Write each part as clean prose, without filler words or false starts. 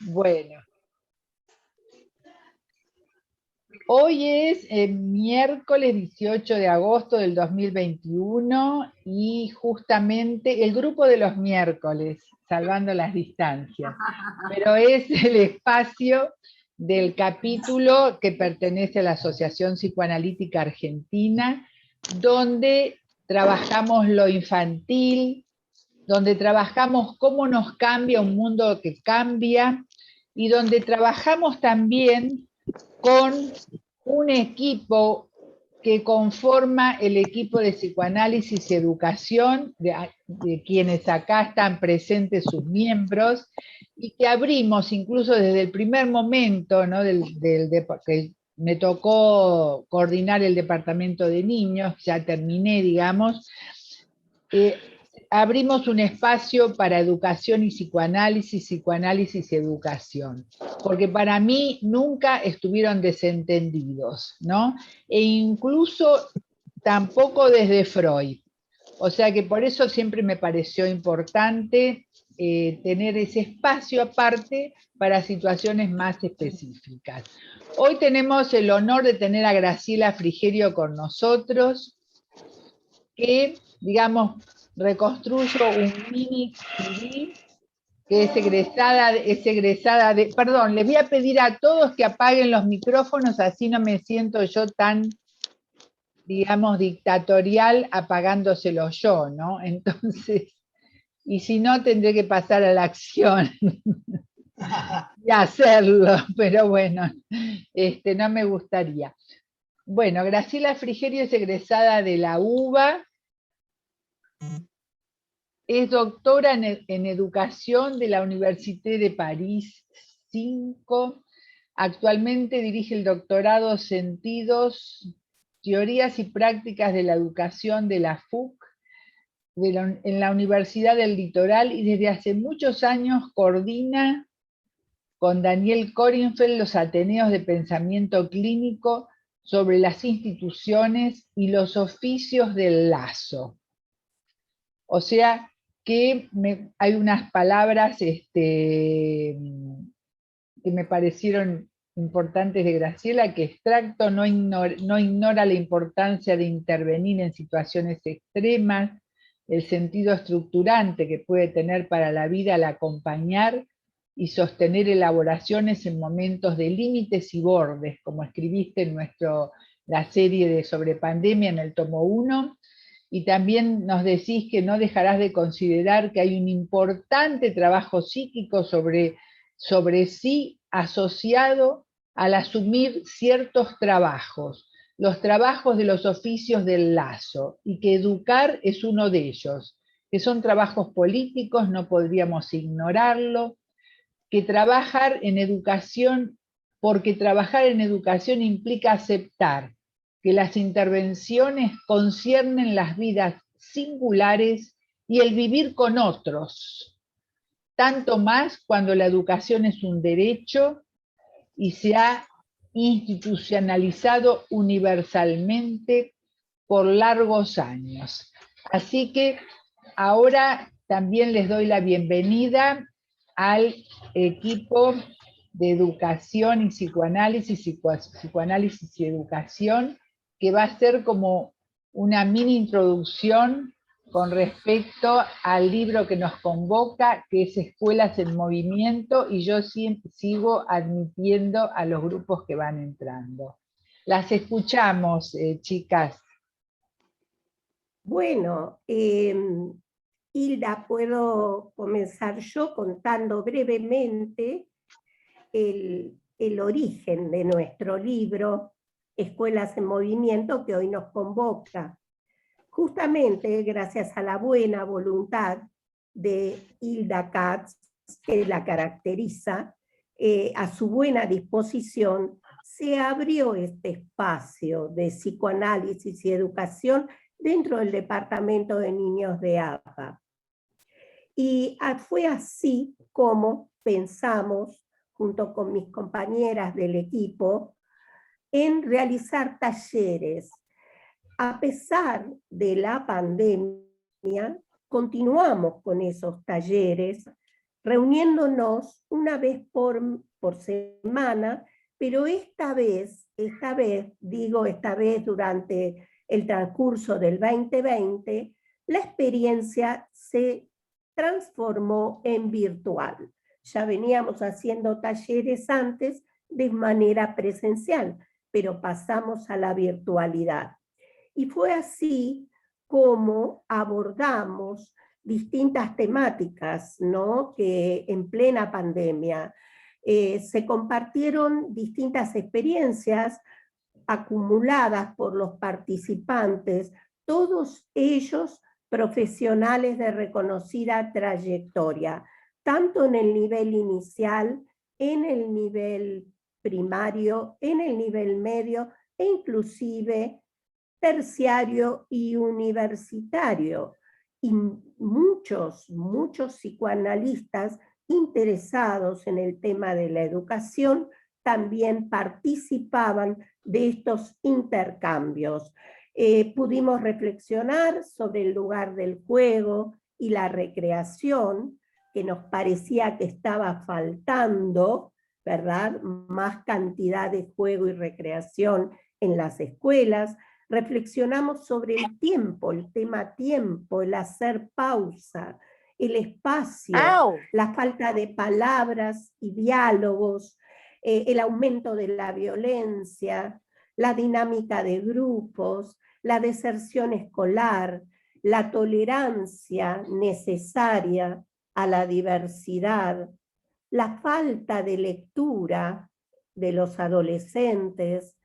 Bueno, hoy es miércoles 18 de agosto del 2021 y justamente el grupo de los miércoles, salvando las distancias, pero es el espacio del capítulo que pertenece a la Asociación Psicoanalítica Argentina, donde trabajamos lo infantil, donde trabajamos cómo nos cambia un mundo que cambia y donde trabajamos también con un equipo que conforma el equipo de psicoanálisis y educación, de quienes acá están presentes sus miembros, y que abrimos incluso desde el primer momento, ¿no? Que me tocó coordinar el departamento de niños, ya terminé, digamos, abrimos un espacio para educación y psicoanálisis, psicoanálisis y educación, porque para mí nunca estuvieron desentendidos, ¿no? E incluso tampoco desde Freud. O sea que por eso siempre me pareció importante tener ese espacio aparte para situaciones más específicas. Hoy tenemos el honor de tener a Graciela Frigerio con nosotros, que, digamos, reconstruyo un mini CD que es egresada de, perdón, les voy a pedir a todos que apaguen los micrófonos, así no me siento yo tan, digamos, dictatorial apagándoselo yo, ¿no? Entonces, y si no, tendré que pasar a la acción y hacerlo, pero bueno, no me gustaría. Bueno, Graciela Frigerio es egresada de la UBA, es doctora en educación de la Université de París 5. Actualmente dirige el doctorado Sentidos, Teorías y Prácticas de la Educación de la FUC en la Universidad del Litoral, y desde hace muchos años coordina con Daniel Corinfeld los Ateneos de Pensamiento Clínico sobre las instituciones y los oficios del lazo. O sea, que hay unas palabras que me parecieron importantes de Graciela, que extracto no ignora la importancia de intervenir en situaciones extremas, el sentido estructurante que puede tener para la vida al acompañar y sostener elaboraciones en momentos de límites y bordes, como escribiste en la serie sobre pandemia en el tomo 1, y también nos decís que no dejarás de considerar que hay un importante trabajo psíquico sobre sí asociado al asumir ciertos trabajos, los trabajos de los oficios del lazo, y que educar es uno de ellos, que son trabajos políticos, no podríamos ignorarlo, que trabajar en educación, porque trabajar en educación implica aceptar que las intervenciones conciernen las vidas singulares y el vivir con otros, tanto más cuando la educación es un derecho y se ha institucionalizado universalmente por largos años. Así que ahora también les doy la bienvenida al equipo de educación y psicoanálisis, psicoanálisis y educación, que va a ser como una mini introducción con respecto al libro que nos convoca, que es Escuelas en Movimiento, y yo sigo admitiendo a los grupos que van entrando. Las escuchamos, chicas. Bueno, Hilda, puedo comenzar yo contando brevemente el origen de nuestro libro, Escuelas en Movimiento, que hoy nos convoca. Justamente gracias a la buena voluntad de Hilda Katz, que la caracteriza, a su buena disposición, se abrió este espacio de psicoanálisis y educación dentro del Departamento de Niños de APA. Y fue así como pensamos, junto con mis compañeras del equipo, en realizar talleres. A pesar de la pandemia, continuamos con esos talleres reuniéndonos una vez por semana, pero esta vez durante el transcurso del 2020, la experiencia se transformó en virtual. Ya veníamos haciendo talleres antes de manera presencial, pero pasamos a la virtualidad. Y fue así como abordamos distintas temáticas, ¿no? Que en plena pandemia se compartieron distintas experiencias acumuladas por los participantes, todos ellos profesionales de reconocida trayectoria, tanto en el nivel inicial, en el nivel primario, en el nivel medio e inclusive terciario y universitario. Y muchos psicoanalistas interesados en el tema de la educación también participaban de estos intercambios. Pudimos reflexionar sobre el lugar del juego y la recreación, que nos parecía que estaba faltando, ¿verdad? Más cantidad de juego y recreación en las escuelas. Reflexionamos sobre el tiempo, el tema tiempo, el hacer pausa, el espacio, la falta de palabras y diálogos, el aumento de la violencia, la dinámica de grupos, la deserción escolar, la tolerancia necesaria a la diversidad, la falta de lectura de los adolescentes,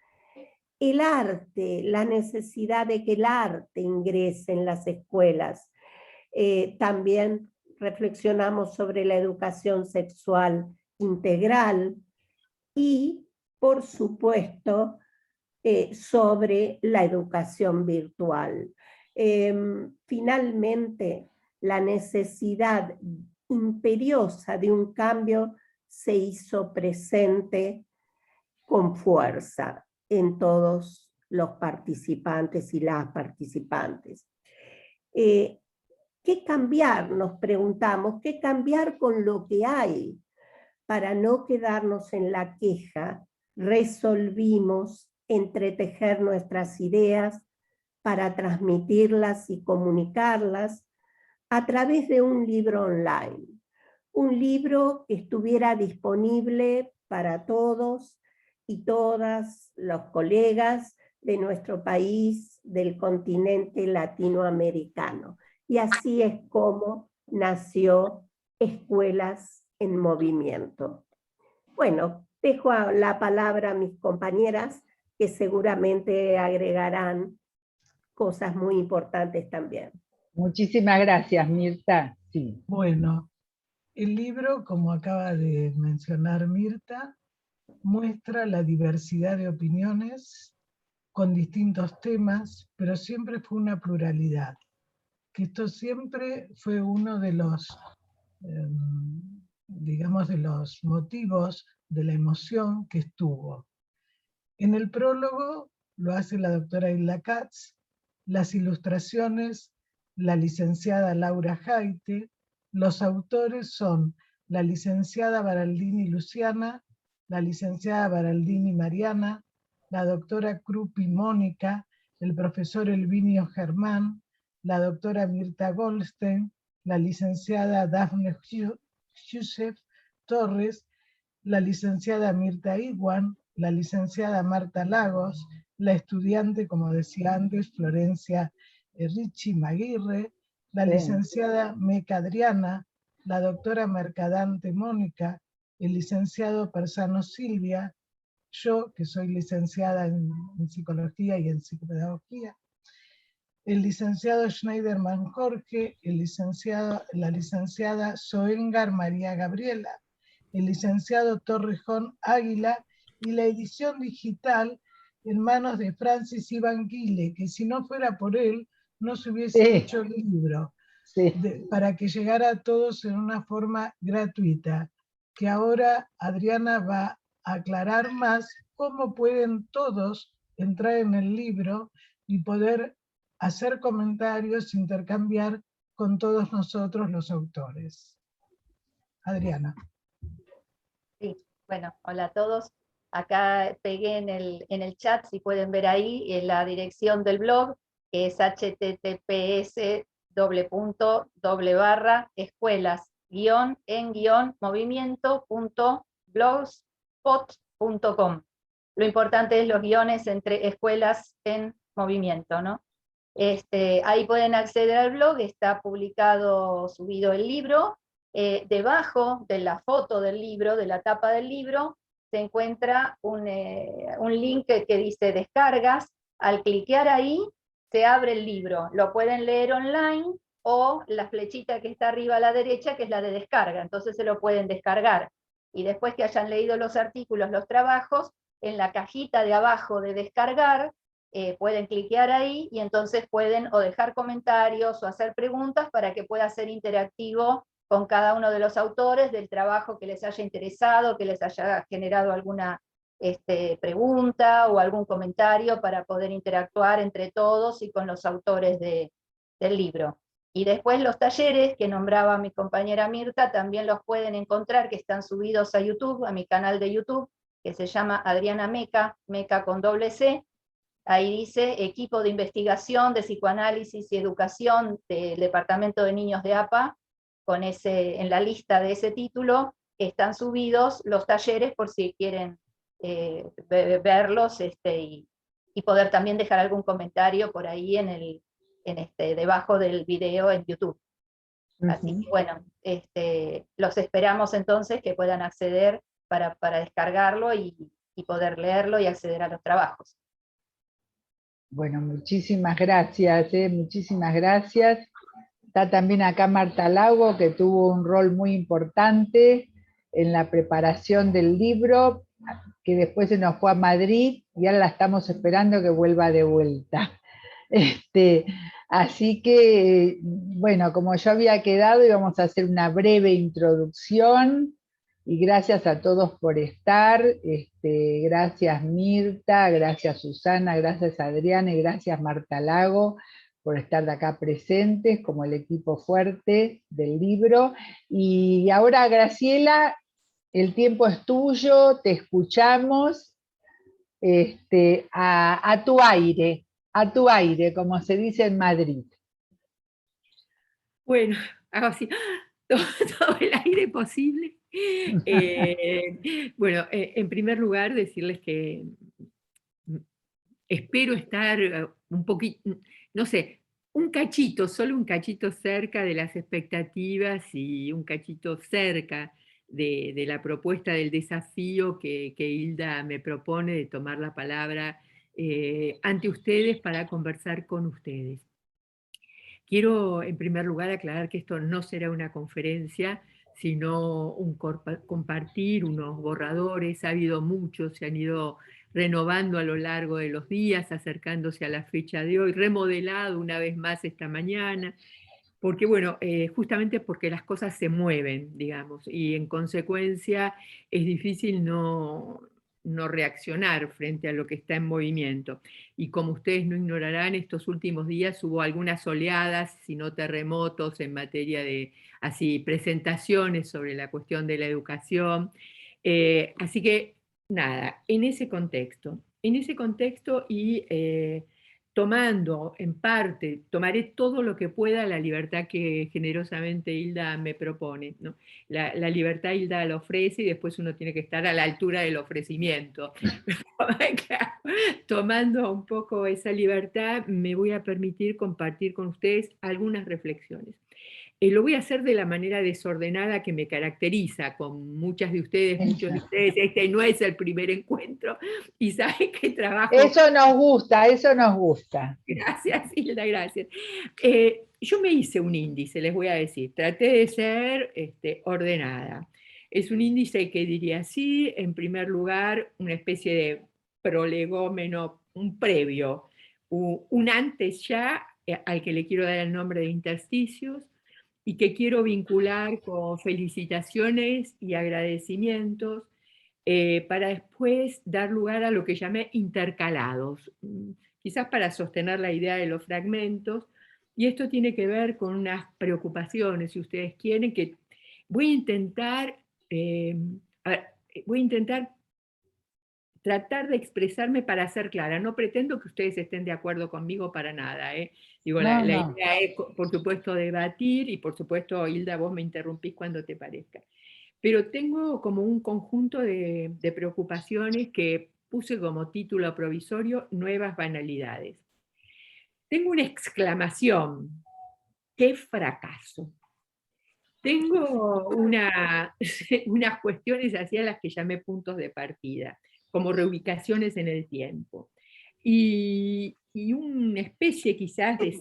el arte, la necesidad de que el arte ingrese en las escuelas. También reflexionamos sobre la educación sexual integral y, por supuesto, sobre la educación virtual. Finalmente, la necesidad imperiosa de un cambio se hizo presente con fuerza en todos los participantes y las participantes. ¿Qué cambiar? Nos preguntamos, ¿qué cambiar con lo que hay? Para no quedarnos en la queja, resolvimos entretejer nuestras ideas para transmitirlas y comunicarlas a través de un libro online. Un libro que estuviera disponible para todos y todas los colegas de nuestro país, del continente latinoamericano. Y así es como nació Escuelas en Movimiento. Bueno, dejo la palabra a mis compañeras que seguramente agregarán cosas muy importantes también. Muchísimas gracias, Mirta. Sí. Bueno, el libro, como acaba de mencionar Mirta, muestra la diversidad de opiniones con distintos temas, pero siempre fue una pluralidad. Que esto siempre fue uno de los, digamos, de los motivos de la emoción que estuvo. En el prólogo lo hace la doctora Hilda Katz, las ilustraciones la licenciada Laura Jaite, los autores son la licenciada Baraldini Luciana, la licenciada Baraldini Mariana, la doctora Krupi Mónica, el profesor Elvinio Germán, la doctora Mirta Goldstein, la licenciada Dafne Yusef Torres, la licenciada Mirta Iguan, la licenciada Marta Lagos, la estudiante, como decía antes, Florencia Ricci Maguirre, la licenciada Meca Adriana, la doctora Mercadante Mónica, el licenciado Persano Silvia, yo, que soy licenciada en psicología y en psicopedagogía, el licenciado Schneiderman Jorge, la licenciada Soengar María Gabriela, el licenciado Torrejón Águila, y la edición digital en manos de Francis Ibanguile, que si no fuera por él, no se hubiese hecho el libro, para que llegara a todos en una forma gratuita, que ahora Adriana va a aclarar más cómo pueden todos entrar en el libro y poder hacer comentarios, intercambiar con todos nosotros los autores. Adriana. Sí, bueno, hola a todos. Acá pegué en el chat, si pueden ver ahí, la dirección del blog, que es https://escuelas-en-movimiento.blogspot.com. Lo importante es los guiones entre escuelas en movimiento, ¿no? Ahí pueden acceder al blog, está publicado, subido el libro. Debajo de la foto del libro, de la tapa del libro, se encuentra un link que dice descargas. Al cliquear ahí, se abre el libro. Lo pueden leer online o la flechita que está arriba a la derecha, que es la de descarga. Entonces se lo pueden descargar. Y después que hayan leído los artículos, los trabajos, en la cajita de abajo de descargar, pueden cliquear ahí y entonces pueden o dejar comentarios o hacer preguntas para que pueda ser interactivo con cada uno de los autores del trabajo que les haya interesado, que les haya generado alguna pregunta o algún comentario para poder interactuar entre todos y con los autores del libro. Y después los talleres que nombraba mi compañera Mirta, también los pueden encontrar, que están subidos a YouTube, a mi canal de YouTube, que se llama Adriana Meca, Meca con doble C. Ahí dice Equipo de Investigación de Psicoanálisis y Educación del Departamento de Niños de APA, en la lista de ese título están subidos los talleres por si quieren verlos y poder también dejar algún comentario por ahí debajo del video en YouTube. Así que bueno, los esperamos entonces que puedan acceder para descargarlo y poder leerlo y acceder a los trabajos. Bueno, muchísimas gracias, muchísimas gracias. Está también acá Marta Lago, que tuvo un rol muy importante en la preparación del libro, que después se nos fue a Madrid y ahora la estamos esperando que vuelva de vuelta. Así que, bueno, como yo había quedado, íbamos a hacer una breve introducción, y gracias a todos por estar, gracias Mirta, gracias Susana, gracias Adriana y gracias Marta Lago por estar de acá presentes como el equipo fuerte del libro. Y ahora, Graciela, el tiempo es tuyo, te escuchamos, a tu aire, como se dice en Madrid. Bueno, hago así, todo el aire posible. Bueno, en primer lugar, decirles que espero estar un poquito, no sé, solo un cachito cerca de las expectativas y un cachito cerca de la propuesta del desafío que Hilda me propone de tomar la palabra ante ustedes para conversar con ustedes. Quiero en primer lugar aclarar que esto no será una conferencia, sino un compartir unos borradores. Ha habido muchos, se han ido renovando a lo largo de los días, acercándose a la fecha de hoy, remodelado una vez más esta mañana, porque bueno, justamente porque las cosas se mueven, digamos, y en consecuencia es difícil no reaccionar frente a lo que está en movimiento. Y como ustedes no ignorarán, estos últimos días hubo algunas oleadas, si no terremotos, en materia de presentaciones sobre la cuestión de la educación. Así que nada, en ese contexto y tomando en parte, tomaré todo lo que pueda la libertad que generosamente Hilda me propone, ¿no? La libertad Hilda la ofrece y después uno tiene que estar a la altura del ofrecimiento. Tomando un poco esa libertad, me voy a permitir compartir con ustedes algunas reflexiones. Lo voy a hacer de la manera desordenada que me caracteriza con muchos de ustedes. Este no es el primer encuentro y saben que trabajo. Eso nos gusta. Gracias, Hilda, gracias. Yo me hice un índice, les voy a decir. Traté de ser ordenada. Es un índice que diría así, en primer lugar, una especie de prolegómeno, un previo, un antes ya, al que le quiero dar el nombre de intersticios, y que quiero vincular con felicitaciones y agradecimientos, para después dar lugar a lo que llamé intercalados, quizás para sostener la idea de los fragmentos, y esto tiene que ver con unas preocupaciones, si ustedes quieren, que voy a intentar, voy a intentar tratar de expresarme para ser clara. No pretendo que ustedes estén de acuerdo conmigo para nada. Digo, No, la no. idea es, por supuesto, debatir, y por supuesto, Hilda, vos me interrumpís cuando te parezca. Pero tengo como un conjunto de preocupaciones que puse como título provisorio: nuevas banalidades. Tengo una exclamación: ¡qué fracaso! Tengo unas cuestiones hacia las que llamé puntos de partida, como reubicaciones en el tiempo. Y una especie quizás de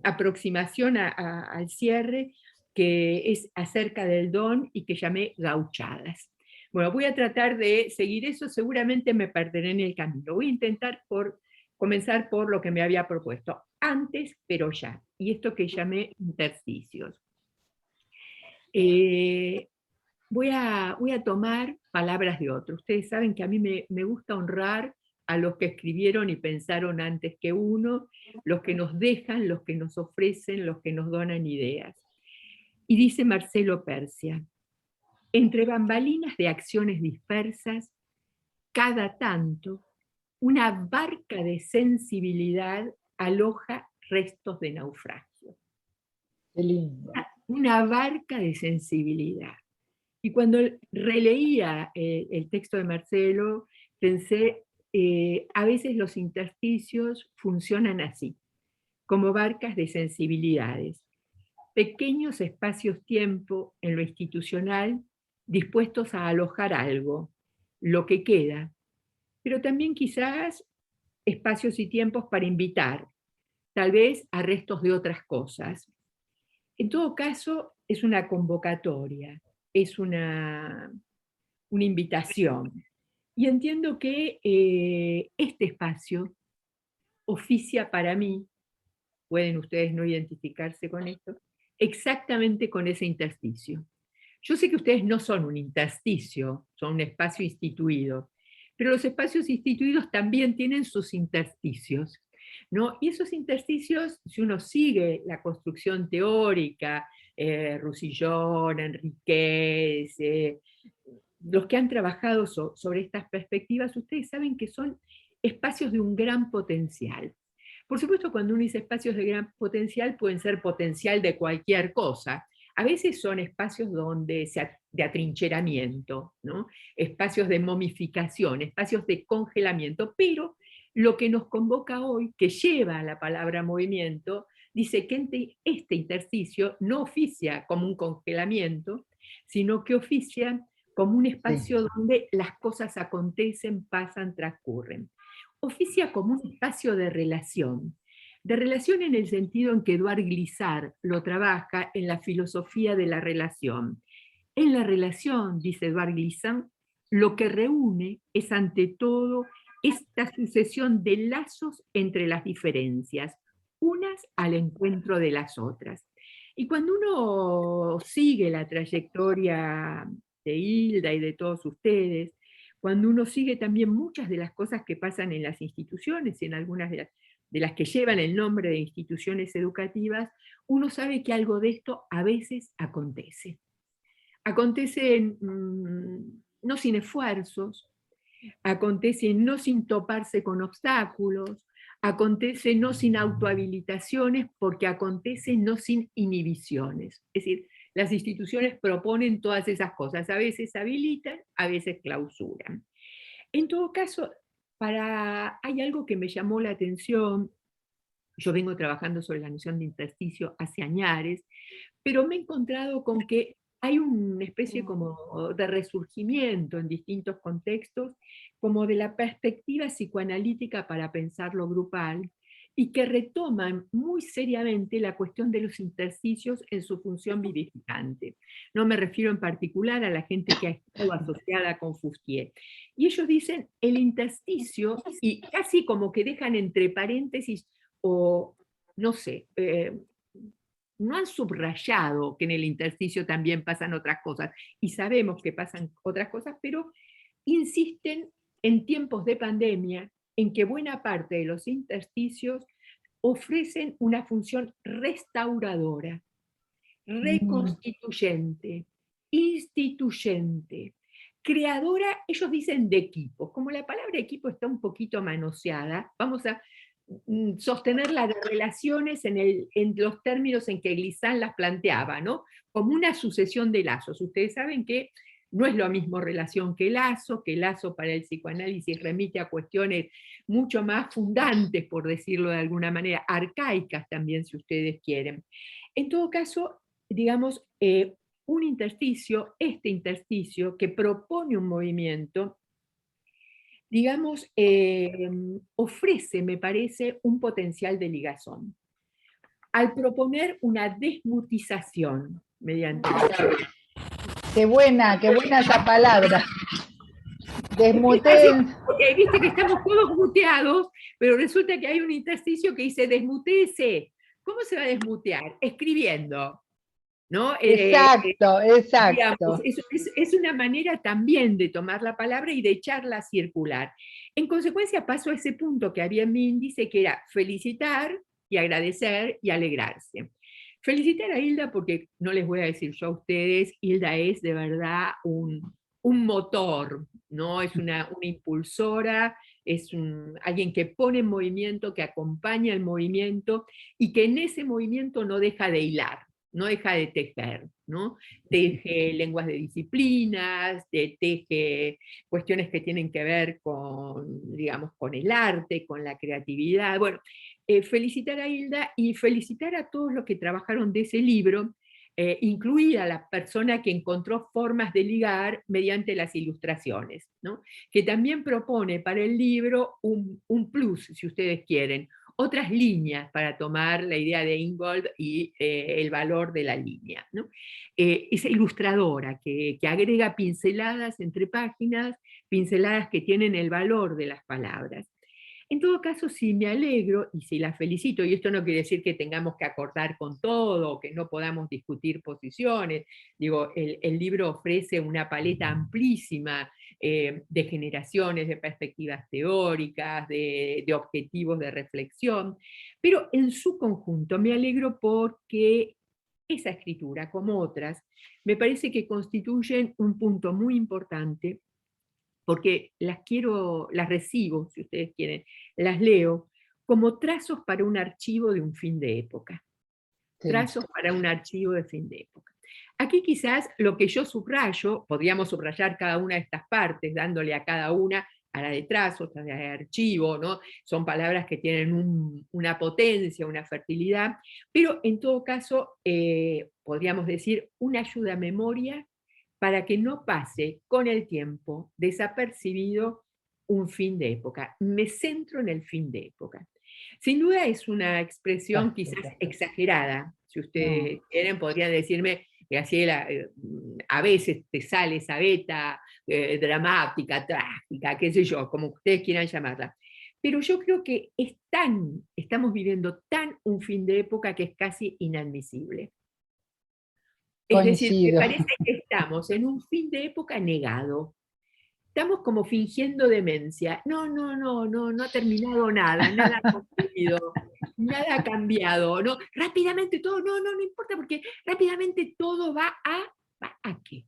aproximación al cierre, que es acerca del don y que llamé gauchadas. Bueno, voy a tratar de seguir eso, seguramente me perderé en el camino. Voy a intentar comenzar por lo que me había propuesto, antes pero ya, y esto que llamé intersticios. Voy a tomar palabras de otros. Ustedes saben que a mí me gusta honrar a los que escribieron y pensaron antes que uno, los que nos dejan, los que nos ofrecen, los que nos donan ideas. Y dice Marcelo Persia: entre bambalinas de acciones dispersas, cada tanto, una barca de sensibilidad aloja restos de naufragio. Qué lindo. Una barca de sensibilidad. Y cuando releía el texto de Marcelo, pensé, a veces los intersticios funcionan así, como barcas de sensibilidades, pequeños espacios-tiempo en lo institucional dispuestos a alojar algo, lo que queda, pero también quizás espacios y tiempos para invitar, tal vez a restos de otras cosas. En todo caso, es una convocatoria, es una invitación. Y entiendo que este espacio oficia para mí, pueden ustedes no identificarse con esto, exactamente con ese intersticio. Yo sé que ustedes no son un intersticio, son un espacio instituido, pero los espacios instituidos también tienen sus intersticios, ¿no? Y esos intersticios, si uno sigue la construcción teórica, Roussillon, Enríquez, los que han trabajado sobre estas perspectivas, ustedes saben que son espacios de un gran potencial. Por supuesto, cuando uno dice espacios de gran potencial, pueden ser potencial de cualquier cosa. A veces son espacios de atrincheramiento, ¿no? Espacios de momificación, espacios de congelamiento, pero lo que nos convoca hoy, que lleva a la palabra movimiento, dice que este intersticio no oficia como un congelamiento, sino que oficia como un espacio donde las cosas acontecen, pasan, transcurren. Oficia como un espacio de relación en el sentido en que Édouard Glissart lo trabaja en la filosofía de la relación. En la relación, dice Édouard Glissart, lo que reúne es ante todo esta sucesión de lazos entre las diferencias, unas al encuentro de las otras. Y cuando uno sigue la trayectoria de Hilda y de todos ustedes, cuando uno sigue también muchas de las cosas que pasan en las instituciones y en algunas de las que llevan el nombre de instituciones educativas, uno sabe que algo de esto a veces acontece. Acontece no sin esfuerzos, acontece no sin toparse con obstáculos, acontece no sin autohabilitaciones, porque acontece no sin inhibiciones. Es decir, las instituciones proponen todas esas cosas, a veces habilitan, a veces clausuran. En todo caso, hay algo que me llamó la atención. Yo vengo trabajando sobre la noción de intersticio hace años, pero me he encontrado con que hay una especie como de resurgimiento en distintos contextos, como de la perspectiva psicoanalítica para pensar lo grupal, y que retoman muy seriamente la cuestión de los intersticios en su función vivificante. No me refiero en particular a la gente que ha estado asociada con Fouquier. Y ellos dicen el intersticio, y casi como que dejan entre paréntesis, o no sé, no han subrayado que en el intersticio también pasan otras cosas, y sabemos que pasan otras cosas, pero insisten en tiempos de pandemia en que buena parte de los intersticios ofrecen una función restauradora, reconstituyente, instituyente, creadora, ellos dicen de equipos. Como la palabra equipo está un poquito manoseada, vamos a sostener las relaciones en los términos en que Glissant las planteaba, ¿no? Como una sucesión de lazos. Ustedes saben que no es lo mismo relación que lazo para el psicoanálisis remite a cuestiones mucho más fundantes, por decirlo de alguna manera, arcaicas también, si ustedes quieren. En todo caso, digamos, un intersticio, este intersticio que propone un movimiento, digamos, ofrece, me parece, un potencial de ligazón. Al proponer una desmutización mediante... Qué buena esa palabra. Desmuteen. Porque viste que estamos todos muteados, pero resulta que hay un intersticio que dice desmutéese. ¿Cómo se va a desmutear? Escribiendo, ¿no? Exacto. Digamos, es una manera también de tomar la palabra y de echarla a circular. En consecuencia paso a ese punto que había en mi índice, que era felicitar y agradecer y alegrarse. Felicitar a Hilda porque, no les voy a decir yo a ustedes, Hilda es de verdad un motor, ¿no? Es una impulsora, es alguien que pone en movimiento, que acompaña el movimiento y que en ese movimiento no deja de hilar, no deja de tejer, ¿no? Teje lenguas de disciplinas, teje cuestiones que tienen que ver con, digamos, con el arte, con la creatividad. Bueno, felicitar a Hilda y felicitar a todos los que trabajaron de ese libro, incluida la persona que encontró formas de ligar mediante las ilustraciones, ¿no? Que también propone para el libro un plus, si ustedes quieren, otras líneas para tomar la idea de Ingold y el valor de la línea, ¿no? Esa ilustradora que agrega pinceladas entre páginas, pinceladas que tienen el valor de las palabras. En todo caso, si me alegro y si la felicito, y esto no quiere decir que tengamos que acordar con todo, que no podamos discutir posiciones, digo, el libro ofrece una paleta amplísima de generaciones, de perspectivas teóricas, de objetivos de reflexión, pero en su conjunto me alegro porque esa escritura, como otras, me parece que constituyen un punto muy importante, porque las recibo, si ustedes quieren, las leo como trazos para un archivo de un fin de época. Sí. Trazos para un archivo de fin de época. Aquí quizás lo que yo subrayo, podríamos subrayar cada una de estas partes, dándole a cada una, a la de trazos, a la de archivo, ¿no? Son palabras que tienen una potencia, una fertilidad, pero en todo caso, podríamos decir, una ayuda a memoria para que no pase con el tiempo desapercibido un fin de época. Me centro en el fin de época. Sin duda es una expresión quizás exagerada. Si ustedes quieren, podrían decirme que así a veces te sale esa beta dramática, trágica, qué sé yo, como ustedes quieran llamarla. Pero yo creo que estamos viviendo tan un fin de época que es casi inadmisible. Es decir, me parece que estamos en un fin de época negado. Estamos como fingiendo demencia. No ha terminado nada ha concluido, nada ha cambiado. No, rápidamente todo, no importa, porque rápidamente todo ¿va a qué?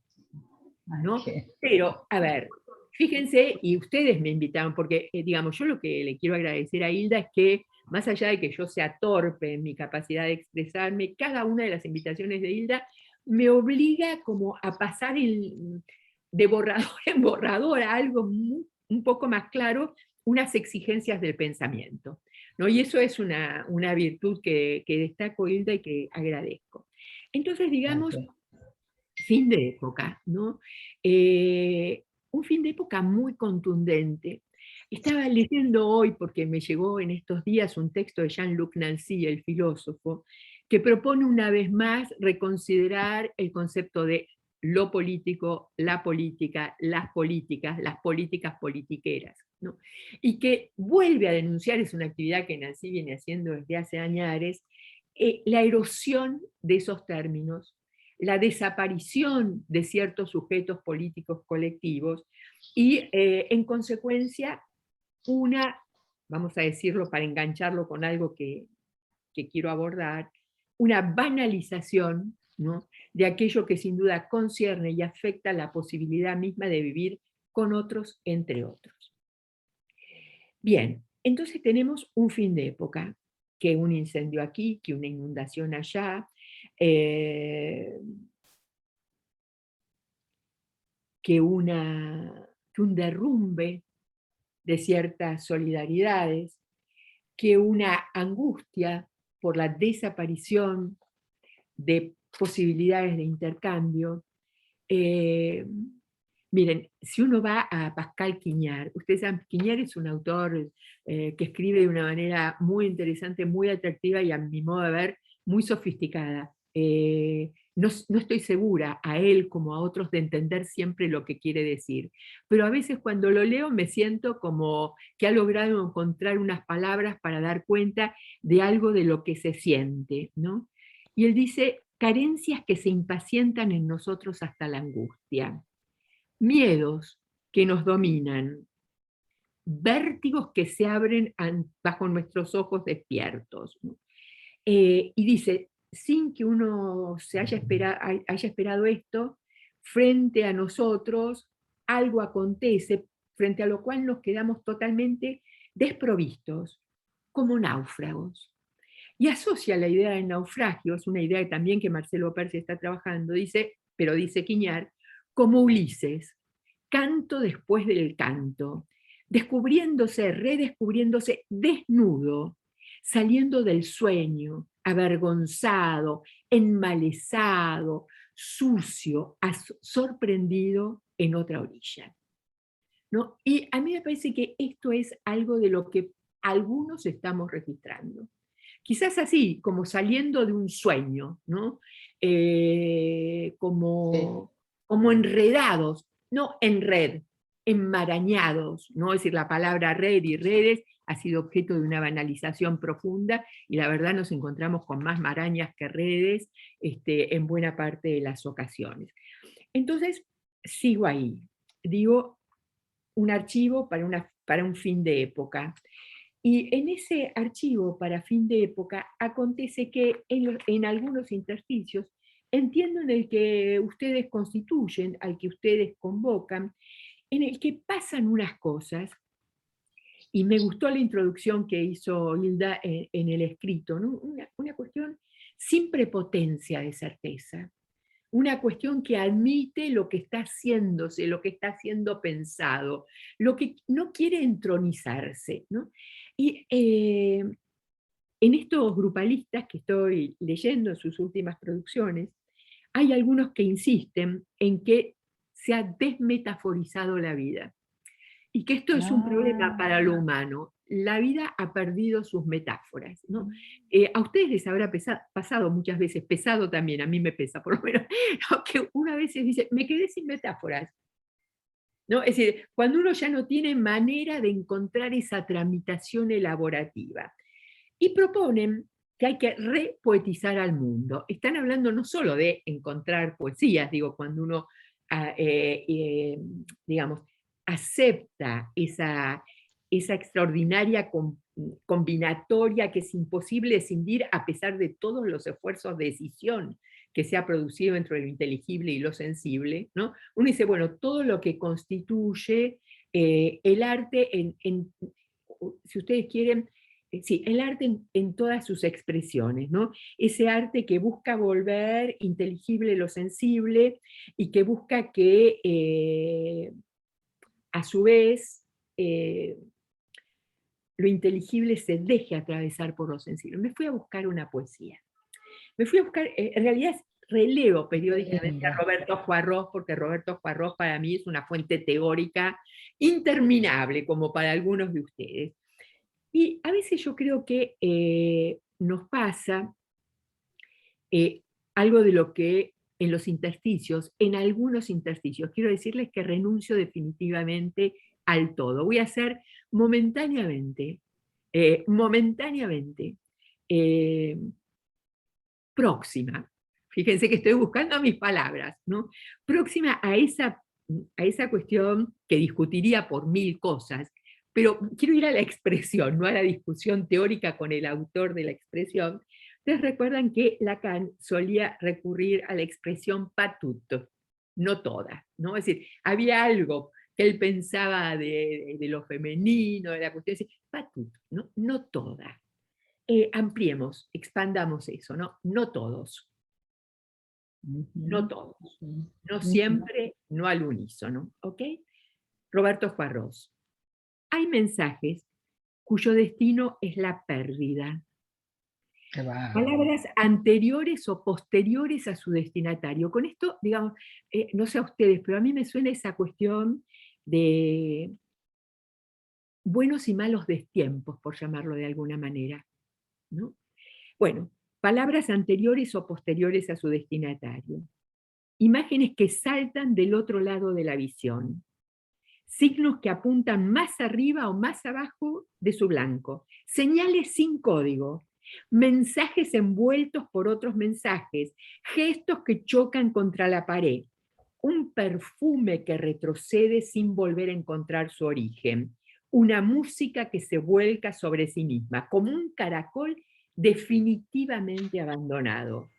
¿No? Pero, a ver, fíjense, y ustedes me invitaron, porque, digamos, yo lo que le quiero agradecer a Hilda es que, más allá de que yo sea torpe en mi capacidad de expresarme, cada una de las invitaciones de Hilda me obliga como a pasar de borrador en borrador a algo un poco más claro, unas exigencias del pensamiento, ¿no? Y eso es una virtud que destaco, Hilda, y que agradezco. Entonces, digamos, fin de época, ¿no? Un fin de época muy contundente. Estaba leyendo hoy, porque me llegó en estos días, un texto de Jean-Luc Nancy, el filósofo, que propone una vez más reconsiderar el concepto de lo político, la política, las políticas politiqueras, ¿no? Y que vuelve a denunciar, es una actividad que Nancy viene haciendo desde hace años, la erosión de esos términos, la desaparición de ciertos sujetos políticos colectivos y, en consecuencia, vamos a decirlo para engancharlo con algo que quiero abordar, una banalización ¿no? De aquello que sin duda concierne y afecta la posibilidad misma de vivir con otros, entre otros. Bien, entonces tenemos un fin de época, que un incendio aquí, que una inundación allá, que un derrumbe de ciertas solidaridades, que una angustia por la desaparición de posibilidades de intercambio. Miren, si uno va a Pascal Quignard, ustedes saben, Quignard es un autor que escribe de una manera muy interesante, muy atractiva y a mi modo de ver, muy sofisticada. No estoy segura a él como a otros de entender siempre lo que quiere decir, pero a veces cuando lo leo me siento como que ha logrado encontrar unas palabras para dar cuenta de algo de lo que se siente, ¿no? Y él dice, carencias que se impacientan en nosotros hasta la angustia, miedos que nos dominan, vértigos que se abren bajo nuestros ojos despiertos, ¿no? Y dice, sin que uno haya esperado esto, frente a nosotros algo acontece, frente a lo cual nos quedamos totalmente desprovistos, como náufragos. Y asocia la idea del naufragio, es una idea también que Marcelo Percy está trabajando, pero dice Quignard, como Ulises, canto después del canto, descubriéndose, redescubriéndose desnudo, saliendo del sueño, avergonzado, enmalezado, sucio, sorprendido en otra orilla, ¿no? Y a mí me parece que esto es algo de lo que algunos estamos registrando. Quizás así, como saliendo de un sueño, ¿no? Como enredados, no en red, enmarañados, ¿no? Es decir, la palabra red y redes ha sido objeto de una banalización profunda y la verdad nos encontramos con más marañas que redes en buena parte de las ocasiones. Entonces, sigo ahí. Digo, un archivo para un fin de época. Y en ese archivo para fin de época acontece que en algunos intersticios, entiendo en el que ustedes constituyen, al que ustedes convocan, en el que pasan unas cosas, y me gustó la introducción que hizo Hilda en el escrito, ¿no? Una cuestión sin prepotencia de certeza, una cuestión que admite lo que está haciéndose, lo que está siendo pensado, lo que no quiere entronizarse, ¿no? Y en estos grupalistas que estoy leyendo en sus últimas producciones, hay algunos que insisten en que se ha desmetaforizado la vida y que esto es un problema para lo humano. La vida ha perdido sus metáforas, ¿no? A ustedes les habrá pasado muchas veces, pesado también, a mí me pesa por lo menos, ¿no? Que una vez se dice, me quedé sin metáforas, ¿no? Es decir, cuando uno ya no tiene manera de encontrar esa tramitación elaborativa. Y proponen que hay que repoetizar al mundo. Están hablando no solo de encontrar poesías, digo, cuando uno, digamos, acepta esa extraordinaria combinatoria que es imposible escindir a pesar de todos los esfuerzos de decisión que se ha producido entre lo inteligible y lo sensible, ¿no? Uno dice, bueno, todo lo que constituye el arte, si ustedes quieren, sí, el arte en todas sus expresiones, ¿no? Ese arte que busca volver inteligible lo sensible y que busca que, a su vez, lo inteligible se deje atravesar por lo sensible. Me fui a buscar una poesía. Me fui a buscar, en realidad releo periódicamente a Roberto Juarros, porque Roberto Juarros para mí es una fuente teórica interminable, como para algunos de ustedes. Y a veces yo creo que nos pasa algo de lo que en los intersticios, en algunos intersticios, quiero decirles que renuncio definitivamente al todo. Voy a hacer momentáneamente, próxima. Fíjense que estoy buscando mis palabras, ¿no? Próxima a esa cuestión que discutiría por mil cosas, pero quiero ir a la expresión, no a la discusión teórica con el autor de la expresión, Ustedes recuerdan que Lacan solía recurrir a la expresión pas toute, no toda, ¿no? Es decir, había algo que él pensaba de lo femenino, de la cuestión, pas toute, ¿no? No toda. Ampliemos, expandamos eso, ¿no? No todos, no todos, no siempre, no al unísono, ¿ok? Roberto Juarros. Hay mensajes cuyo destino es la pérdida. Palabras anteriores o posteriores a su destinatario. Con esto, digamos, no sé a ustedes, pero a mí me suena esa cuestión de buenos y malos destiempos, por llamarlo de alguna manera, ¿no? Bueno, palabras anteriores o posteriores a su destinatario. Imágenes que saltan del otro lado de la visión. Signos que apuntan más arriba o más abajo de su blanco. Señales sin código. Mensajes envueltos por otros mensajes. Gestos que chocan contra la pared. Un perfume que retrocede sin volver a encontrar su origen. Una música que se vuelca sobre sí misma, como un caracol definitivamente abandonado.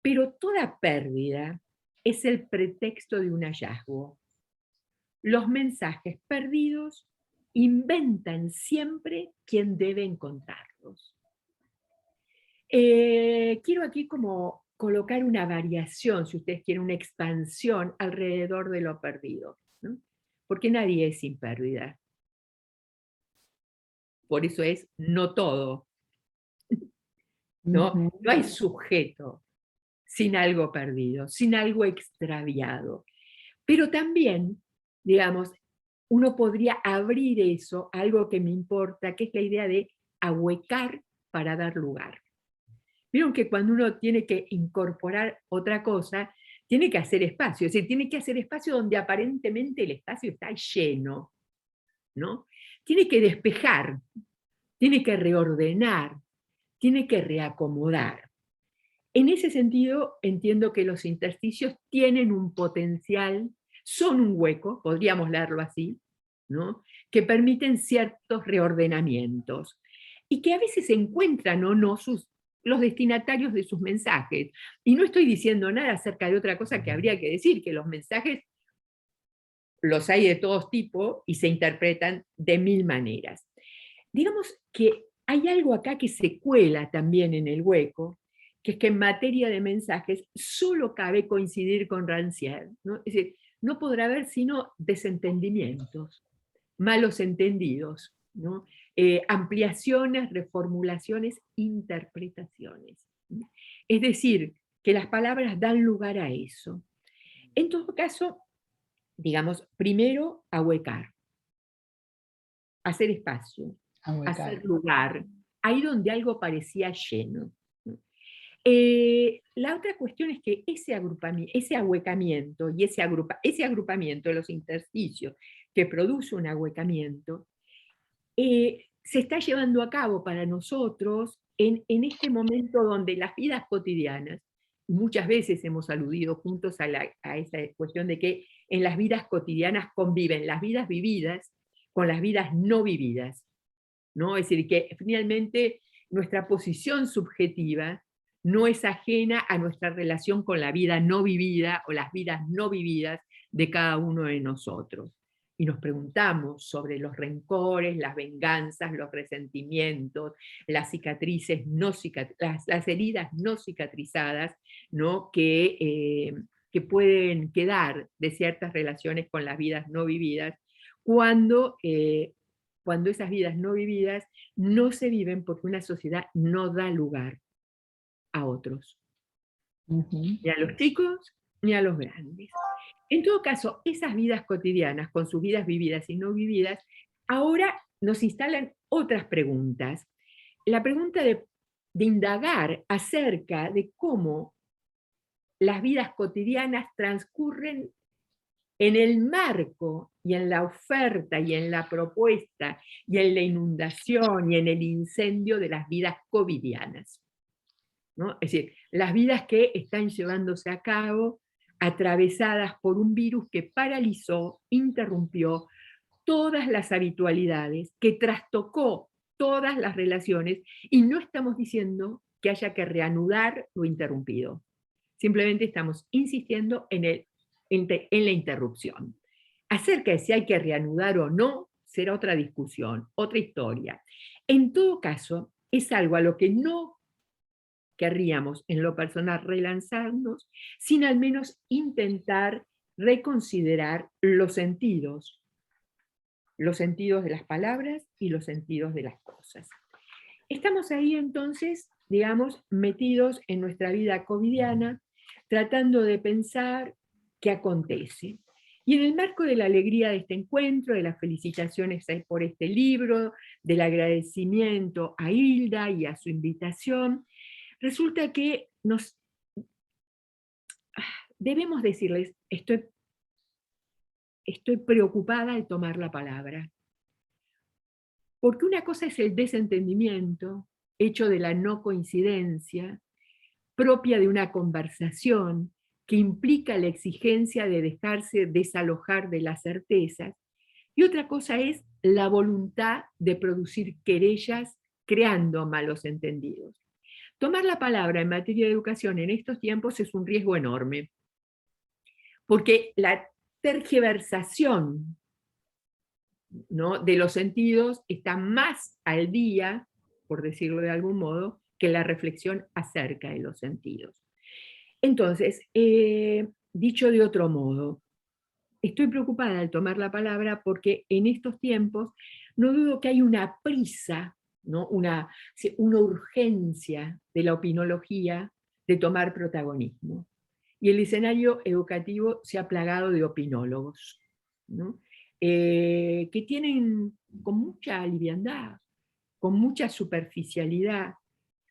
Pero toda pérdida es el pretexto de un hallazgo. Los mensajes perdidos inventan siempre quien debe encontrarlos. Quiero aquí como colocar una variación, si ustedes quieren, una expansión alrededor de lo perdido, ¿no? Porque nadie es sin pérdida. Por eso es no todo, ¿no? No hay sujeto sin algo perdido, sin algo extraviado. Pero también, digamos, uno podría abrir eso a algo que me importa, que es la idea de ahuecar para dar lugar. Vieron que cuando uno tiene que incorporar otra cosa, tiene que hacer espacio, es decir, tiene que hacer espacio donde aparentemente el espacio está lleno, ¿no? Tiene que despejar, tiene que reordenar, tiene que reacomodar. En ese sentido, entiendo que los intersticios tienen un potencial, son un hueco, podríamos leerlo así, ¿no? Que permiten ciertos reordenamientos y que a veces encuentran o no los destinatarios de sus mensajes. Y no estoy diciendo nada acerca de otra cosa que habría que decir, que los mensajes los hay de todos tipos y se interpretan de mil maneras. Digamos que hay algo acá que se cuela también en el hueco, que es que en materia de mensajes solo cabe coincidir con Rancière, ¿no? Es decir, no podrá haber sino desentendimientos, malos entendidos, ¿no? Ampliaciones, reformulaciones, interpretaciones. Es decir, que las palabras dan lugar a eso. En todo caso, digamos, primero ahuecar, hacer espacio, hacer lugar, ahí donde algo parecía lleno. La otra cuestión es que ese ahuecamiento y ese agrupamiento de los intersticios que produce un ahuecamiento, se está llevando a cabo para nosotros en este momento donde las vidas cotidianas, muchas veces hemos aludido juntos a esa cuestión de que en las vidas cotidianas conviven las vidas vividas con las vidas no vividas, ¿no? Es decir, que finalmente nuestra posición subjetiva no es ajena a nuestra relación con la vida no vivida o las vidas no vividas de cada uno de nosotros. Y nos preguntamos sobre los rencores, las venganzas, los resentimientos, las cicatrices las heridas no cicatrizadas, ¿no? Que pueden quedar de ciertas relaciones con las vidas no vividas, cuando esas vidas no vividas no se viven porque una sociedad no da lugar a otros, ni a los chicos ni a los grandes. En todo caso, esas vidas cotidianas, con sus vidas vividas y no vividas, ahora nos instalan otras preguntas. La pregunta de indagar acerca de cómo las vidas cotidianas transcurren en el marco y en la oferta y en la propuesta y en la inundación y en el incendio de las vidas covidianas, ¿no? Es decir, las vidas que están llevándose a cabo atravesadas por un virus que paralizó, interrumpió todas las habitualidades, que trastocó todas las relaciones, y no estamos diciendo que haya que reanudar lo interrumpido. Simplemente estamos insistiendo en la interrupción. Acerca de si hay que reanudar o no, será otra discusión, otra historia. En todo caso, es algo a lo que no querríamos en lo personal relanzarnos, sin al menos intentar reconsiderar los sentidos de las palabras y los sentidos de las cosas. Estamos ahí entonces, digamos, metidos en nuestra vida cotidiana, tratando de pensar qué acontece. Y en el marco de la alegría de este encuentro, de las felicitaciones por este libro, del agradecimiento a Hilda y a su invitación, resulta que debemos decirles, estoy preocupada al tomar la palabra. Porque una cosa es el desentendimiento, hecho de la no coincidencia, propia de una conversación que implica la exigencia de dejarse desalojar de las certezas, y otra cosa es la voluntad de producir querellas creando malos entendidos. Tomar la palabra en materia de educación en estos tiempos es un riesgo enorme, porque la tergiversación, ¿no?, de los sentidos está más al día, por decirlo de algún modo, que la reflexión acerca de los sentidos. Entonces, dicho de otro modo, estoy preocupada al tomar la palabra porque en estos tiempos no dudo que hay una prisa, ¿no?, una urgencia de la opinología de tomar protagonismo. Y el escenario educativo se ha plagado de opinólogos, ¿no?, que tienen con mucha liviandad, con mucha superficialidad,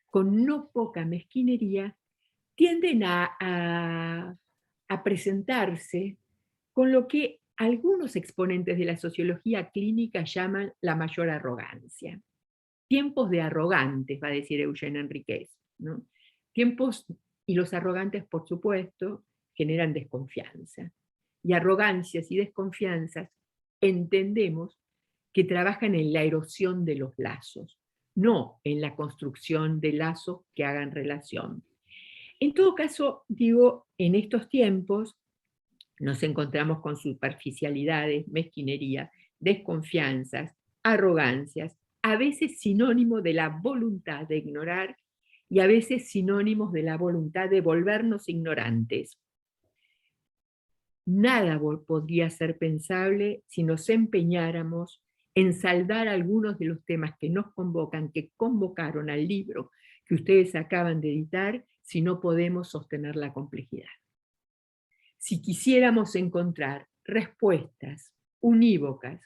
con no poca mezquinería, tienden a presentarse con lo que algunos exponentes de la sociología clínica llaman la mayor arrogancia. Tiempos de arrogantes, va a decir Eugene Enríquez, ¿no? Tiempos, y los arrogantes, por supuesto, generan desconfianza. Y arrogancias y desconfianzas entendemos que trabajan en la erosión de los lazos, no en la construcción de lazos que hagan relación. En todo caso, digo, en estos tiempos nos encontramos con superficialidades, mezquinería, desconfianzas, arrogancias, a veces sinónimo de la voluntad de ignorar y a veces sinónimos de la voluntad de volvernos ignorantes. Nada podría ser pensable si nos empeñáramos en saldar algunos de los temas que nos convocan, que convocaron al libro que ustedes acaban de editar, si no podemos sostener la complejidad. Si quisiéramos encontrar respuestas unívocas,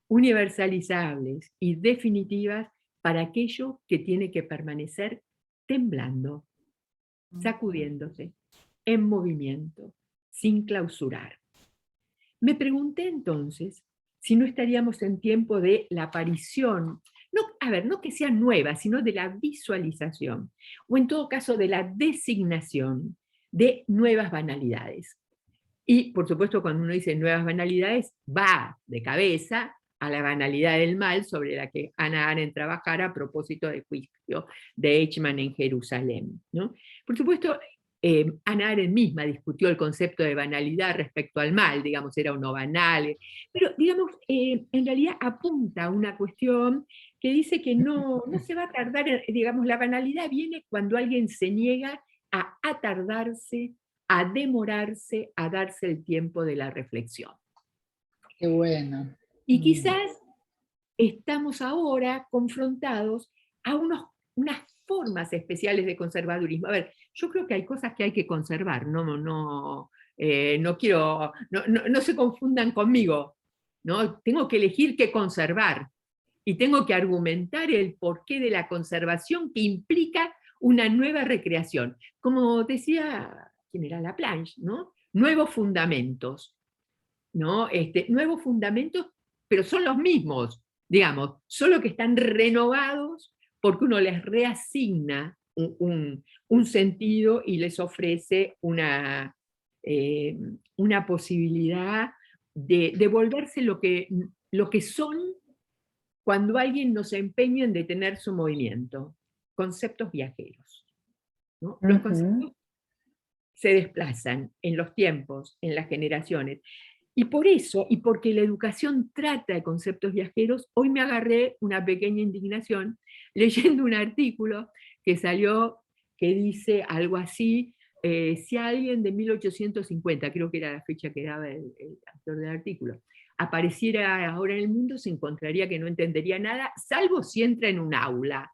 universalizables y definitivas para aquello que tiene que permanecer temblando, sacudiéndose, en movimiento, sin clausurar. Me pregunté entonces si no estaríamos en tiempo de la aparición, no que sea nueva, sino de la visualización, o en todo caso de la designación de nuevas banalidades. Y, por supuesto, cuando uno dice nuevas banalidades, va de cabeza a la banalidad del mal sobre la que Hannah Arendt trabajara a propósito del juicio de Eichmann en Jerusalén, ¿no? Por supuesto, Hannah Arendt misma discutió el concepto de banalidad respecto al mal, digamos, era uno banal, pero, digamos, en realidad apunta a una cuestión que dice que no se va a tardar, digamos, la banalidad viene cuando alguien se niega a atardarse, a demorarse, a darse el tiempo de la reflexión. Qué bueno. Y quizás estamos ahora confrontados a unas formas especiales de conservadurismo. A ver, yo creo que hay cosas que hay que conservar, no se confundan conmigo, ¿no? Tengo que elegir qué conservar y tengo que argumentar el porqué de la conservación que implica una nueva recreación. Como decía, ¿quién era Laplanche?, ¿no? Nuevos fundamentos, ¿no? Nuevos fundamentos, pero son los mismos, digamos, solo que están renovados porque uno les reasigna un sentido y les ofrece una posibilidad de volverse lo que son cuando alguien nos empeña en detener su movimiento, conceptos viajeros. ¿no? Los conceptos se desplazan en los tiempos, en las generaciones. Y por eso, y porque la educación trata de conceptos viajeros, hoy me agarré una pequeña indignación leyendo un artículo que salió que dice algo así, si alguien de 1850, creo que era la fecha que daba el autor del artículo, apareciera ahora en el mundo, se encontraría que no entendería nada, salvo si entra en un aula.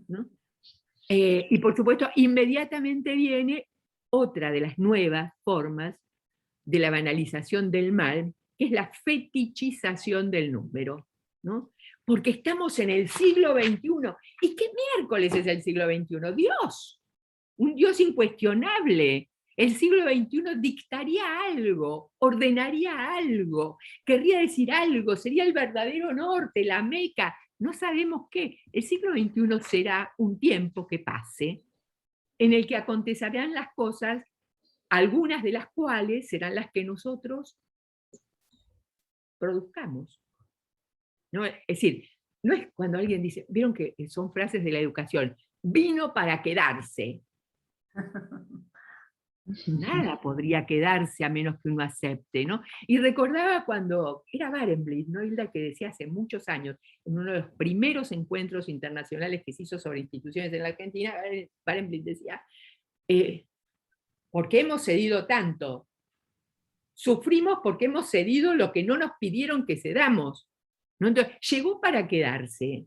¿No? Y por supuesto, inmediatamente viene otra de las nuevas formas de la banalización del mal, que es la fetichización del número, ¿no? Porque estamos en el siglo XXI. ¿Y qué miércoles es el siglo XXI? Dios, un Dios incuestionable. El siglo XXI dictaría algo, ordenaría algo, querría decir algo, sería el verdadero norte, la Meca. No sabemos qué. El siglo XXI será un tiempo que pase en el que acontecerán las cosas, algunas de las cuales serán las que nosotros produzcamos. ¿No? Es decir, no es cuando alguien dice, vieron que son frases de la educación, vino para quedarse. Nada podría quedarse a menos que uno acepte, ¿no? Y recordaba cuando era Barenblith, ¿no? Hilda, que decía hace muchos años, en uno de los primeros encuentros internacionales que se hizo sobre instituciones en la Argentina, Barenblith decía, ¿por qué hemos cedido tanto? Sufrimos porque hemos cedido lo que no nos pidieron que cedamos, ¿no? Entonces, llegó para quedarse.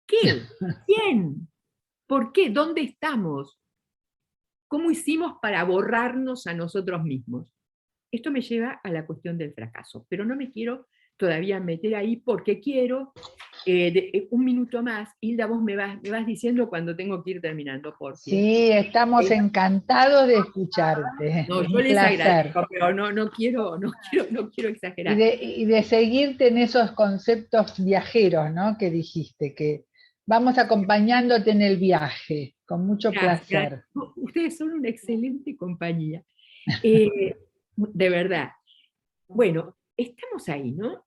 ¿Qué? ¿Quién? ¿Por qué? ¿Dónde estamos? ¿Cómo hicimos para borrarnos a nosotros mismos? Esto me lleva a la cuestión del fracaso, pero no me quiero todavía meter ahí porque quiero un minuto más. Hilda, vos me vas diciendo cuando tengo que ir terminando. Sí, estamos encantados de escucharte. No, yo Un les placer. agradezco, pero no quiero exagerar. Y de seguirte en esos conceptos viajeros, ¿no? Que dijiste, que vamos acompañándote en el viaje, con mucho placer. Ustedes son una excelente compañía. De verdad. Bueno, estamos ahí, ¿no?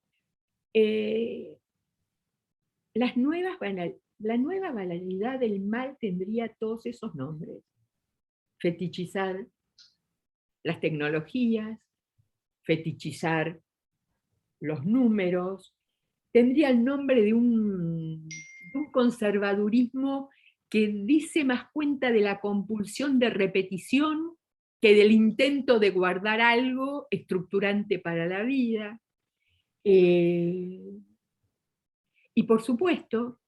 La nueva banalidad del mal tendría todos esos nombres. Fetichizar las tecnologías, fetichizar los números, tendría el nombre de un conservadurismo que dice más cuenta de la compulsión de repetición que del intento de guardar algo estructurante para la vida. Y por supuesto,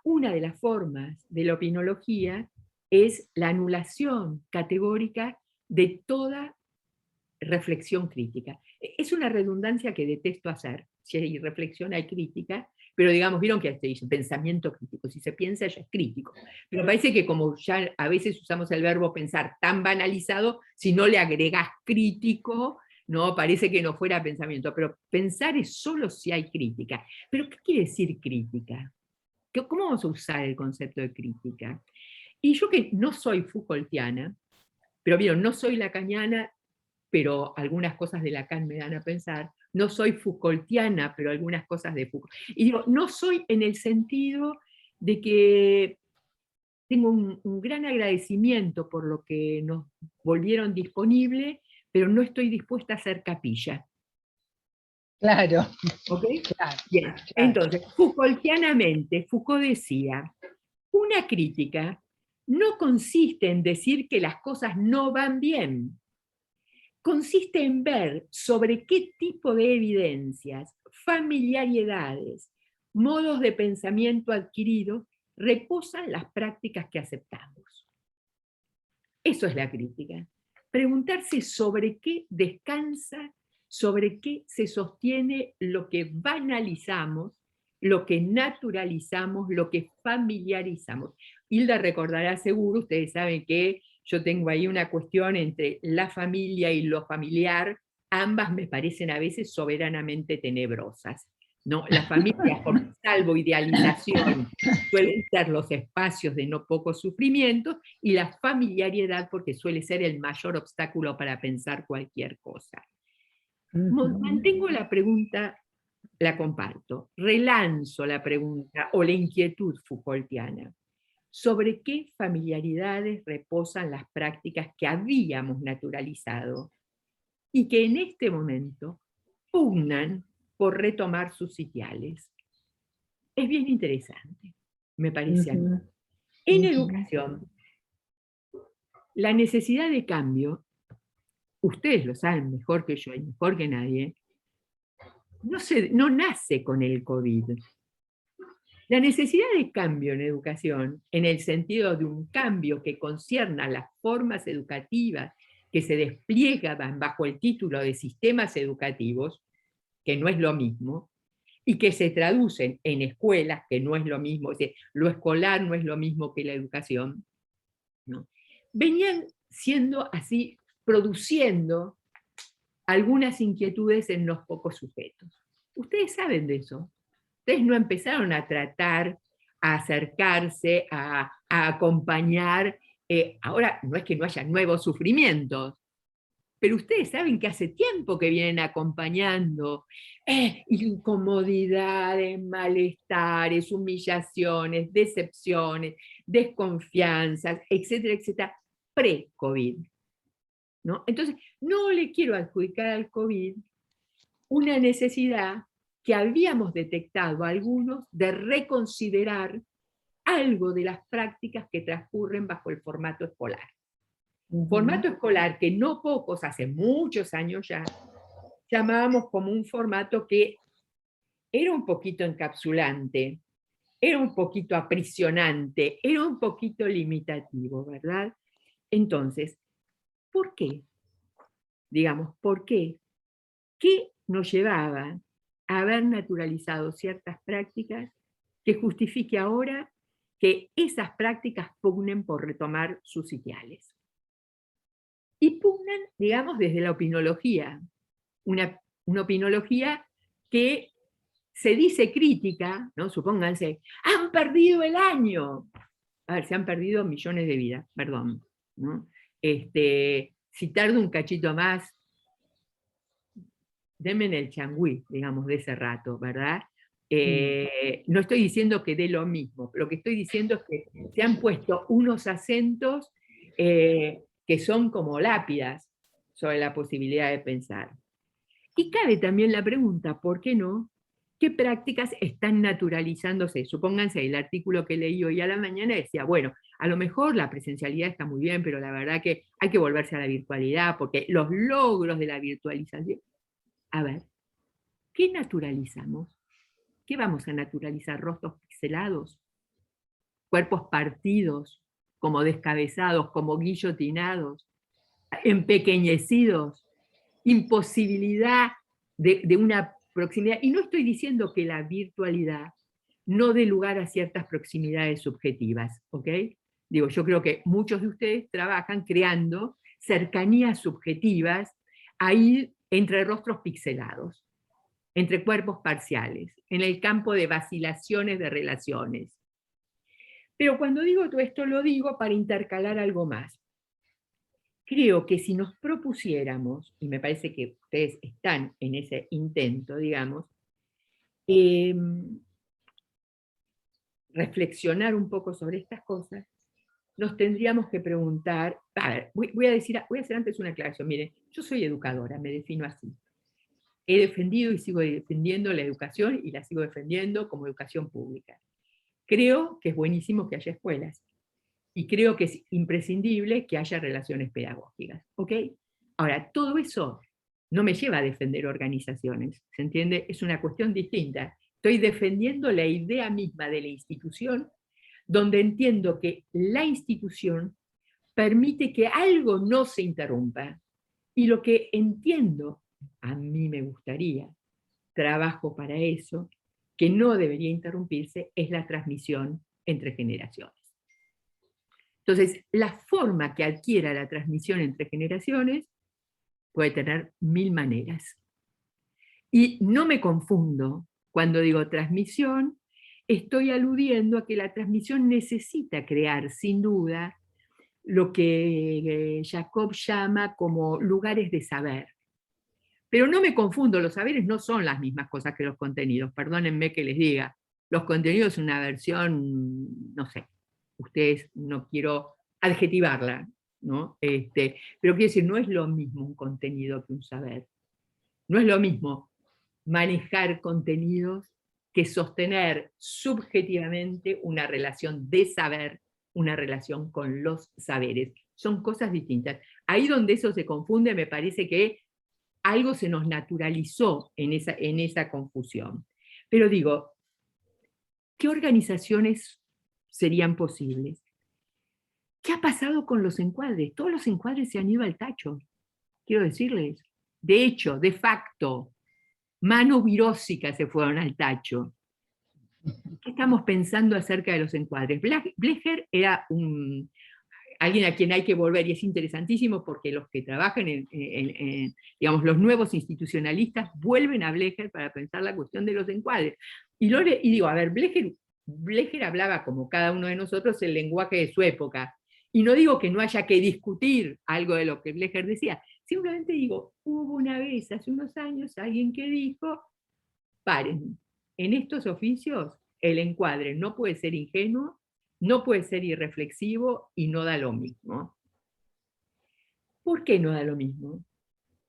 una de las formas de la opinología es la anulación categórica de toda reflexión crítica. Es una redundancia que detesto hacer. Si hay reflexión, hay crítica, pero digamos, vieron que te dicen pensamiento crítico, si se piensa ya es crítico. Pero parece que como ya a veces usamos el verbo pensar tan banalizado, si no le agregás crítico, no, parece que no fuera pensamiento, pero pensar es solo si hay crítica. ¿Pero qué quiere decir crítica? ¿Cómo vamos a usar el concepto de crítica? Y yo que no soy Foucaultiana, pero vieron, no soy lacaniana, pero algunas cosas de Lacan me dan a pensar, no soy Foucaultiana, pero algunas cosas de Foucault. Y digo, no soy en el sentido de que tengo un gran agradecimiento por lo que nos volvieron disponible, pero no estoy dispuesta a hacer capilla. Claro. ¿Ok? Claro, Bien. claro. Entonces, Foucaultianamente, Foucault decía, una crítica no consiste en decir que las cosas no van bien, consiste en ver sobre qué tipo de evidencias, familiaridades, modos de pensamiento adquiridos reposan las prácticas que aceptamos. Eso es la crítica. Preguntarse sobre qué descansa, sobre qué se sostiene lo que banalizamos, lo que naturalizamos, lo que familiarizamos. Hilda recordará seguro, ustedes saben que yo tengo ahí una cuestión entre la familia y lo familiar, ambas me parecen a veces soberanamente tenebrosas. ¿No? La familia, por salvo idealización, suelen ser los espacios de no poco sufrimiento, y la familiaridad porque suele ser el mayor obstáculo para pensar cualquier cosa. Mantengo la pregunta la comparto. Relanzo la pregunta o la inquietud Foucaultiana. ¿Sobre qué familiaridades reposan las prácticas que habíamos naturalizado y que en este momento pugnan por retomar sus sitiales? Es bien interesante, me parece a mí. En educación, la necesidad de cambio, ustedes lo saben mejor que yo y mejor que nadie, no nace con el COVID. La necesidad de cambio en educación, en el sentido de un cambio que concierna las formas educativas que se despliegan bajo el título de sistemas educativos, que no es lo mismo, y que se traducen en escuelas, que no es lo mismo, es decir, lo escolar no es lo mismo que la educación, ¿no? Venían siendo así, produciendo algunas inquietudes en los pocos sujetos. Ustedes saben de eso. Ustedes no empezaron a tratar, a acercarse, a acompañar. Ahora no es que no haya nuevos sufrimientos, pero ustedes saben que hace tiempo que vienen acompañando incomodidades, malestares, humillaciones, decepciones, desconfianzas, etcétera, etcétera, pre-COVID, ¿no? Entonces, no le quiero adjudicar al COVID una necesidad que habíamos detectado algunos de reconsiderar algo de las prácticas que transcurren bajo el formato escolar. Formato escolar que no pocos, hace muchos años ya, llamábamos como un formato que era un poquito encapsulante, era un poquito aprisionante, era un poquito limitativo, ¿verdad? Entonces, ¿por qué? Digamos, ¿por qué? ¿Qué nos llevaba a haber naturalizado ciertas prácticas que justifique ahora que esas prácticas pugnen por retomar sus sitiales? Y pugnan, digamos, desde la opinología, una opinología que se dice crítica, ¿no? Supónganse, han perdido el año. A ver, se han perdido millones de vidas, perdón, ¿no? Si tardo un cachito más, denme en el changüí, digamos, de ese rato, ¿verdad? No estoy diciendo que dé lo mismo, lo que estoy diciendo es que se han puesto unos acentos que son como lápidas sobre la posibilidad de pensar. Y cabe también la pregunta, ¿por qué no? ¿Qué prácticas están naturalizándose? Supónganse, el artículo que leí hoy a la mañana decía, bueno, a lo mejor la presencialidad está muy bien, pero la verdad que hay que volverse a la virtualidad, porque los logros de la virtualización... A ver, ¿qué naturalizamos? ¿Qué vamos a naturalizar? ¿Rostros pixelados? ¿Cuerpos partidos, como descabezados, como guillotinados? ¿Empequeñecidos? ¿Imposibilidad de una proximidad? Y no estoy diciendo que la virtualidad no dé lugar a ciertas proximidades subjetivas, ¿ok? Digo, yo creo que muchos de ustedes trabajan creando cercanías subjetivas ahí entre rostros pixelados, entre cuerpos parciales, en el campo de vacilaciones de relaciones. Pero cuando digo todo esto, lo digo para intercalar algo más. Creo que si nos propusiéramos, y me parece que ustedes están en ese intento, digamos, reflexionar un poco sobre estas cosas, nos tendríamos que preguntar, a ver, voy a hacer antes una aclaración. Miren, yo soy educadora, me defino así. He defendido y sigo defendiendo la educación y la sigo defendiendo como educación pública. Creo que es buenísimo que haya escuelas y creo que es imprescindible que haya relaciones pedagógicas, ¿ok? Ahora, todo eso no me lleva a defender organizaciones, ¿se entiende? Es una cuestión distinta. Estoy defendiendo la idea misma de la institución, donde entiendo que la institución permite que algo no se interrumpa. Y lo que entiendo, a mí me gustaría, trabajo para eso, que no debería interrumpirse, es la transmisión entre generaciones. Entonces, la forma que adquiera la transmisión entre generaciones puede tener 1000 maneras. Y no me confundo, cuando digo transmisión, estoy aludiendo a que la transmisión necesita crear, sin duda, lo que Jacob llama como lugares de saber. Pero no me confundo, los saberes no son las mismas cosas que los contenidos, perdónenme que les diga. Los contenidos es una versión, no sé, ustedes, no quiero adjetivarla, ¿no? Pero quiero decir, no es lo mismo un contenido que un saber. No es lo mismo manejar contenidos que sostener subjetivamente una relación de saber, una relación con los saberes. Son cosas distintas. Ahí donde eso se confunde, me parece que algo se nos naturalizó en esa confusión. Pero digo, ¿qué organizaciones serían posibles? ¿Qué ha pasado con los encuadres? Todos los encuadres se han ido al tacho, quiero decirles. De hecho, de facto, mano virósica se fueron al tacho. ¿Qué estamos pensando acerca de los encuadres? Blecher era alguien a quien hay que volver, y es interesantísimo porque los que trabajan digamos, los nuevos institucionalistas vuelven a Blecher para pensar la cuestión de los encuadres. Y digo, a ver, Blecher hablaba, como cada uno de nosotros, el lenguaje de su época. Y no digo que no haya que discutir algo de lo que Blecher decía, simplemente digo, hubo una vez, hace unos años, alguien que dijo, paren, en estos oficios el encuadre no puede ser ingenuo, no puede ser irreflexivo y no da lo mismo. ¿Por qué no da lo mismo?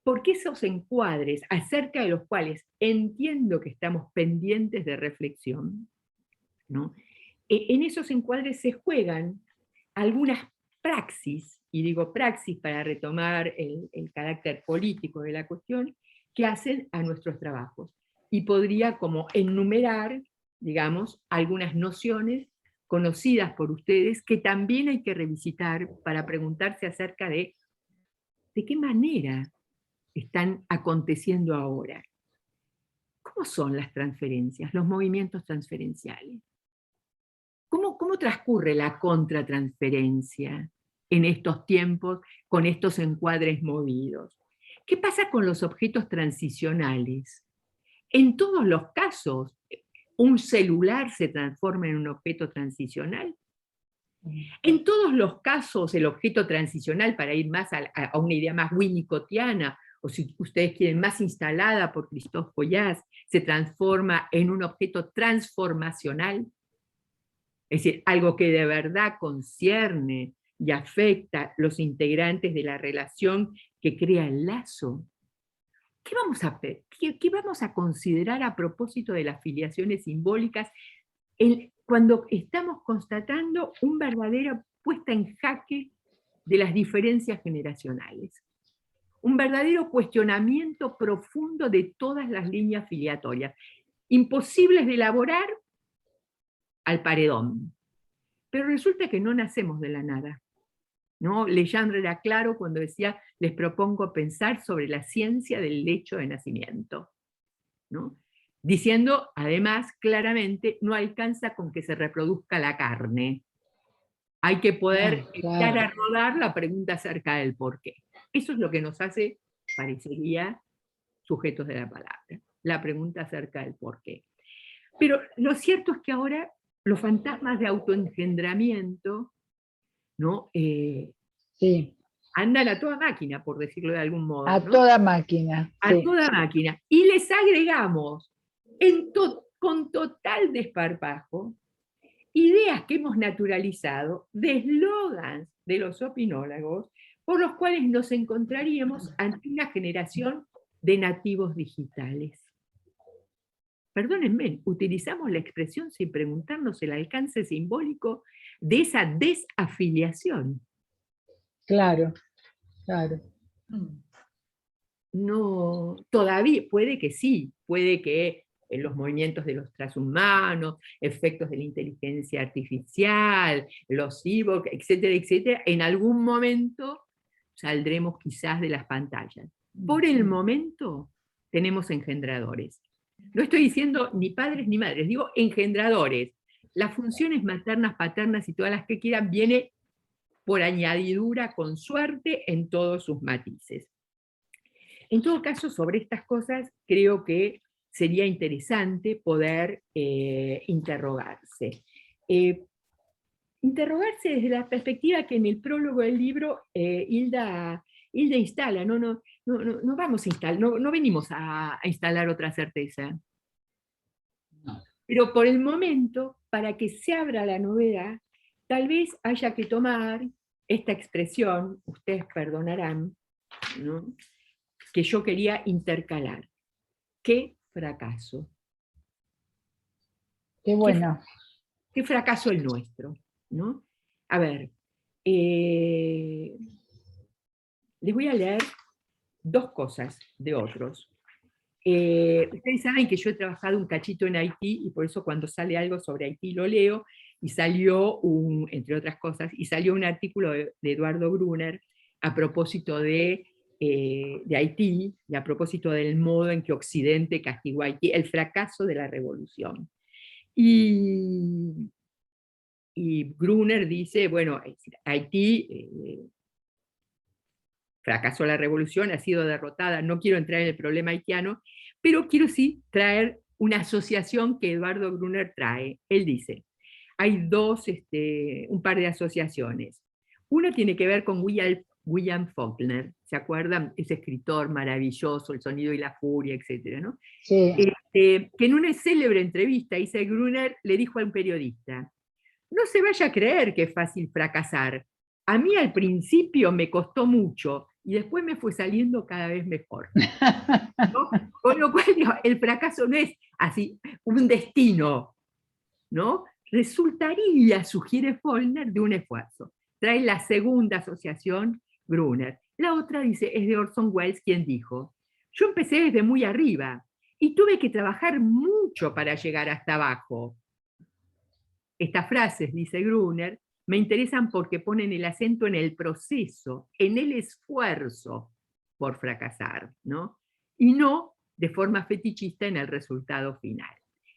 Porque esos encuadres acerca de los cuales entiendo que estamos pendientes de reflexión, ¿no? En esos encuadres se juegan algunas praxis, y digo praxis para retomar el carácter político de la cuestión, que hacen a nuestros trabajos. Y podría como enumerar, digamos, algunas nociones conocidas por ustedes que también hay que revisitar para preguntarse acerca de qué manera están aconteciendo ahora. ¿Cómo son las transferencias, los movimientos transferenciales? ¿Cómo transcurre la contratransferencia en estos tiempos con estos encuadres movidos? ¿Qué pasa con los objetos transicionales? En todos los casos, ¿un celular se transforma en un objeto transicional? En todos los casos, el objeto transicional, para ir más a una idea más winnicottiana, o si ustedes quieren más instalada por Christophe Collas, se transforma en un objeto transformacional. Es decir, algo que de verdad concierne y afecta los integrantes de la relación que crea el lazo. ¿Qué vamos a considerar a propósito de las filiaciones simbólicas cuando estamos constatando una verdadera puesta en jaque de las diferencias generacionales? Un verdadero cuestionamiento profundo de todas las líneas filiatorias, imposibles de elaborar al paredón. Pero resulta que no nacemos de la nada, ¿no? Legendre era claro cuando decía, les propongo pensar sobre la ciencia del hecho de nacimiento, ¿no? Diciendo, además, claramente, no alcanza con que se reproduzca la carne. Hay que poder echar a rodar la pregunta acerca del por qué. Eso es lo que nos hace, parecería, sujetos de la palabra. La pregunta acerca del por qué. Pero lo cierto es que ahora los fantasmas de autoengendramiento, ¿no? Sí. Andan a toda máquina, por decirlo de algún modo. A ¿no? toda máquina. A sí. toda máquina. Y les agregamos, con total desparpajo, ideas que hemos naturalizado de eslogans de los opinólogos, por los cuales nos encontraríamos ante una generación de nativos digitales. Perdónenme, utilizamos la expresión sin preguntarnos el alcance simbólico de esa desafiliación. Claro, claro. No, todavía, puede que sí, puede que en los movimientos de los transhumanos, efectos de la inteligencia artificial, los cyborg, etcétera, etcétera, en algún momento saldremos quizás de las pantallas. Por el momento tenemos engendradores. No estoy diciendo ni padres ni madres, digo engendradores. Las funciones maternas, paternas y todas las que quieran viene por añadidura, con suerte, en todos sus matices. En todo caso, sobre estas cosas creo que sería interesante poder interrogarse. Interrogarse desde la perspectiva que en el prólogo del libro Hilda ella instala, no vamos a instalar, no venimos a instalar otra certeza. Pero por el momento, para que se abra la novedad, tal vez haya que tomar esta expresión, ustedes perdonarán, ¿no?, que yo quería intercalar. ¿Qué fracaso? Qué bueno. ¿Qué fracaso el nuestro? ¿No? A ver, les voy a leer dos cosas de otros. Ustedes saben que yo he trabajado un cachito en Haití, y por eso cuando sale algo sobre Haití lo leo, y salió entre otras cosas, y salió un artículo de Eduardo Gruner a propósito de Haití, y a propósito del modo en que Occidente castigó a Haití, el fracaso de la revolución. Y Gruner dice, bueno, Haití fracasó la revolución, ha sido derrotada, no quiero entrar en el problema haitiano, pero quiero sí traer una asociación que Eduardo Gruner trae. Él dice, hay un par de asociaciones. Una tiene que ver con William Faulkner, ¿se acuerdan? Ese escritor maravilloso, El sonido y la furia, etcétera, ¿no? Sí. Que en una célebre entrevista, dice Gruner, le dijo a un periodista, no se vaya a creer que es fácil fracasar. A mí al principio me costó mucho y después me fue saliendo cada vez mejor. ¿No? Con lo cual, el fracaso no es así un destino, ¿no? Resultaría, sugiere Faulkner, de un esfuerzo. Trae la segunda asociación, Gruner. La otra, dice, es de Orson Welles, quien dijo, yo empecé desde muy arriba y tuve que trabajar mucho para llegar hasta abajo. Estas frases, dice Gruner, me interesan porque ponen el acento en el proceso, en el esfuerzo por fracasar, ¿no? Y no de forma fetichista en el resultado final.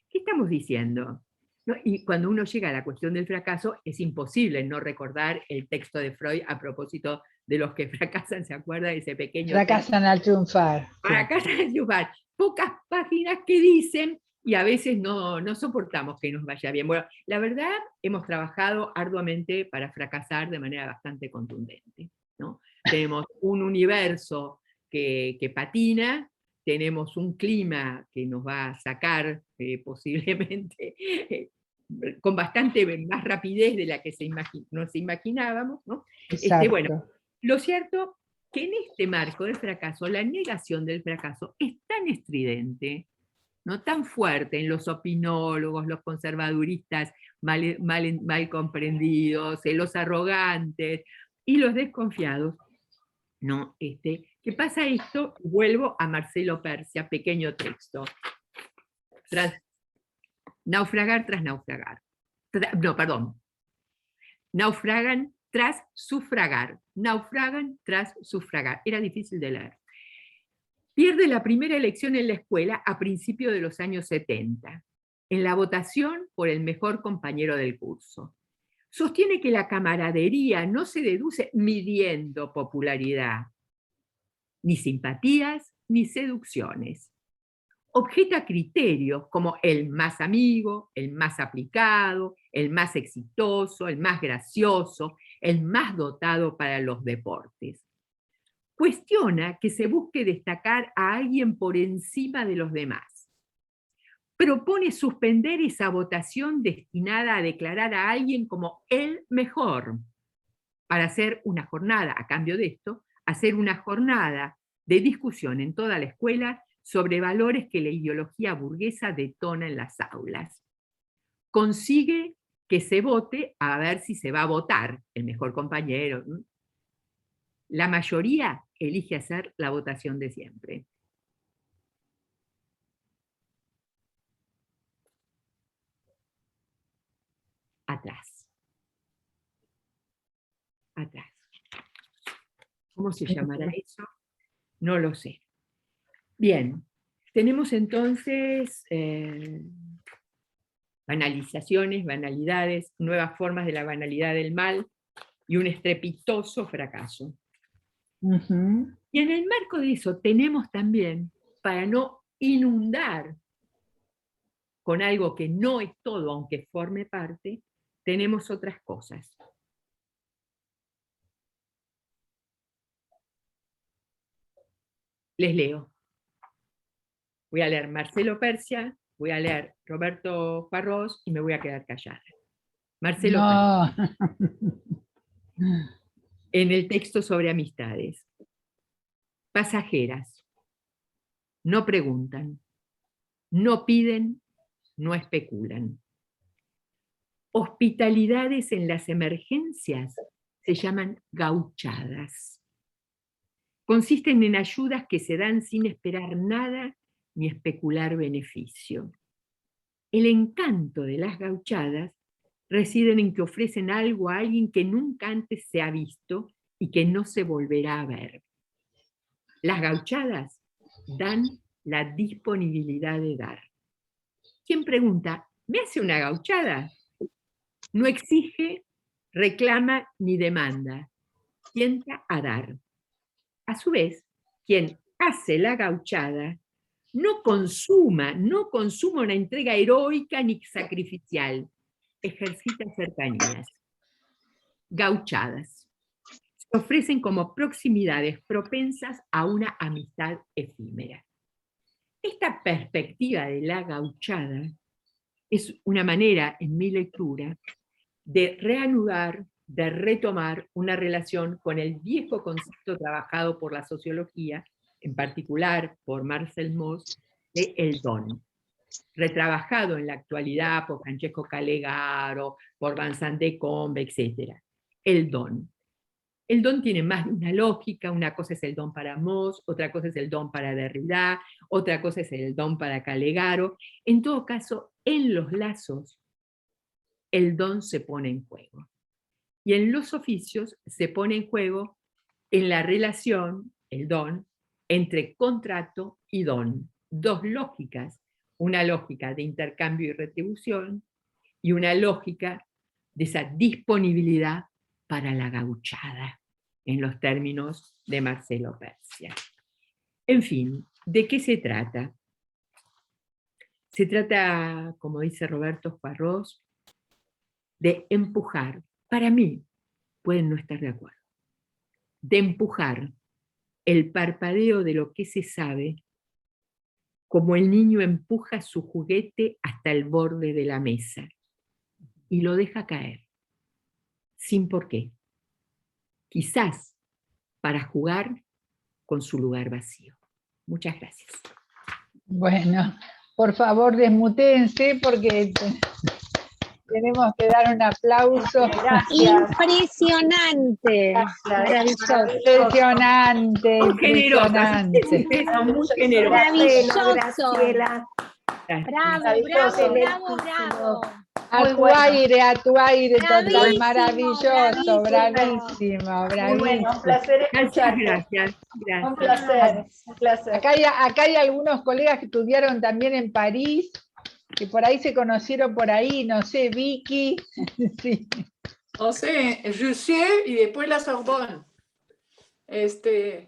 ¿Qué estamos diciendo? ¿No? Y cuando uno llega a la cuestión del fracaso, es imposible no recordar el texto de Freud a propósito de los que fracasan, ¿se acuerda de ese pequeño Fracasan al triunfar. fracasan al triunfar? Pocas páginas que dicen, y a veces no soportamos que nos vaya bien. Bueno, la verdad, hemos trabajado arduamente para fracasar de manera bastante contundente, ¿no? Tenemos un universo que patina, tenemos un clima que nos va a sacar posiblemente con bastante más rapidez de la que nos imaginábamos, ¿no? Exacto. Bueno, lo cierto que en este marco del fracaso, la negación del fracaso es tan estridente, ¿no?, tan fuerte en los opinólogos, los conservaduristas mal comprendidos, los arrogantes y los desconfiados, ¿no? ¿Qué pasa esto? Vuelvo a Marcelo Persia, pequeño texto. Naufragar tras naufragar. Naufragan tras sufragar. Naufragan tras sufragar. Era difícil de leer. Pierde la primera elección en la escuela a principios de los años 70, en la votación por el mejor compañero del curso. Sostiene que la camaradería no se deduce midiendo popularidad, ni simpatías, ni seducciones. Objeta criterios como el más amigo, el más aplicado, el más exitoso, el más gracioso, el más dotado para los deportes. Cuestiona que se busque destacar a alguien por encima de los demás. Propone suspender esa votación destinada a declarar a alguien como el mejor, para hacer una jornada, a cambio de esto, hacer una jornada de discusión en toda la escuela sobre valores que la ideología burguesa detona en las aulas. Consigue que se vote a ver si se va a votar el mejor compañero. La mayoría elige hacer la votación de siempre. Atrás. Atrás. ¿Cómo se llamará eso? No lo sé. Bien, tenemos entonces banalizaciones, banalidades, nuevas formas de la banalidad del mal y un estrepitoso fracaso. Y en el marco de eso tenemos también, para no inundar con algo que no es todo, aunque forme parte, tenemos otras cosas. Les leo. Voy a leer Marcelo Persia, voy a leer Roberto Farrós y me voy a quedar callada. Marcelo Persia, No. en el texto sobre amistades. Pasajeras. No preguntan, no piden, no especulan. Hospitalidades en las emergencias se llaman gauchadas. Consisten en ayudas que se dan sin esperar nada ni especular beneficio. El encanto de las gauchadas reside en que ofrecen algo a alguien que nunca antes se ha visto y que no se volverá a ver. Las gauchadas dan la disponibilidad de dar. ¿Quién pregunta, ¿me hace una gauchada? No exige, reclama ni demanda. Tienta a dar. A su vez, quien hace la gauchada no consuma una entrega heroica ni sacrificial. Ejercita cercanías. Gauchadas. Se ofrecen como proximidades propensas a una amistad efímera. Esta perspectiva de la gauchada es una manera, en mi lectura, de reanudar, de retomar una relación con el viejo concepto trabajado por la sociología, en particular por Marcel Mauss, de el don, retrabajado en la actualidad por Francesco Calegaro, por Vincent Decombe, etc. El don. El don tiene más de una lógica, una cosa es el don para Mauss, otra cosa es el don para Derrida, otra cosa es el don para Calegaro. En todo caso, en los lazos, el don se pone en juego. Y en los oficios se pone en juego en la relación, el don, entre contrato y don. Dos lógicas, una lógica de intercambio y retribución y una lógica de esa disponibilidad para la gauchada, en los términos de Marcelo Persia. En fin, ¿de qué se trata? Se trata, como dice Roberto Farrós, de empujar. Para mí, pueden no estar de acuerdo, de empujar el parpadeo de lo que se sabe, como el niño empuja su juguete hasta el borde de la mesa y lo deja caer, sin por qué. Quizás para jugar con su lugar vacío. Muchas gracias. Bueno, por favor desmutéense porque tenemos que dar un aplauso. Gracias. Impresionante. Maravilloso. Impresionante, Muy generosas, impresionante. ustedes son muy generosas. Maravilloso. Graciela. Bravo, Maravilloso. bravo, bravo, bravo. A Muy tu bueno. aire total, Bravísimo, maravilloso, bravísimo. bravísimo, Muy bueno, bravísimo. un placer Muchas escucharte. gracias. Un placer, un placer. Acá hay algunos colegas que estudiaron también en París, que por ahí se conocieron por ahí, no sé, Vicky. Sí. No sé, Jussieu y después la Sorbonne.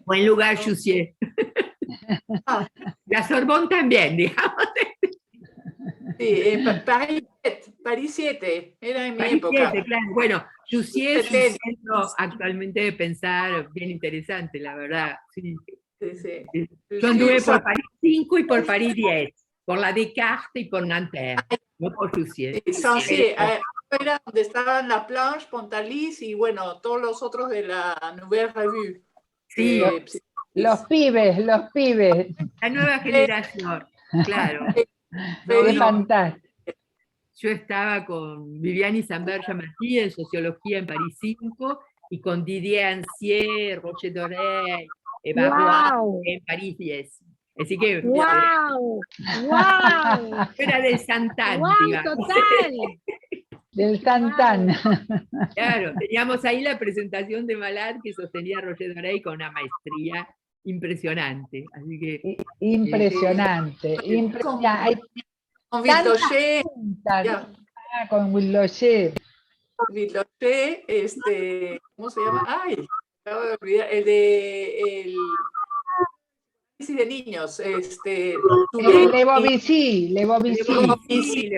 Buen lugar, Jussieu. Ah, La Sorbonne también, digamos. sí, París 7, era en mi París época. 7, claro. Bueno, Jussieu es un 70. centro actualmente de pensar bien interesante, la verdad. Sí. Sí, sí. Yo anduve por París 5 y por París 10, por la Descartes y por Nanterre, no por Jussieu. Sí, era donde estaban la Planche, Pontalis y bueno, todos los otros de la Nouvelle Revue. Sí, Los pibes, la nueva generación, claro. Qué No, fantástico. yo estaba con Viviane Samberg-Matí en Sociología en París 5 y con Didier Ancier, Roger Doré, Barrois Wow. en París 10. Así que ¡Wow! ¡Wow! era del Santán, ¡Wow! digamos. Total. Del Tantán. Claro, teníamos ahí la presentación de Malard que sostenía Roger Doré con una maestría impresionante. Así que Impresionante. Hay Con tantas Villoché, puntas. ya. Con Willoché. ¿cómo se llama? Ay, acabo de olvidar, el crisis de niños. Levovicí. Sí,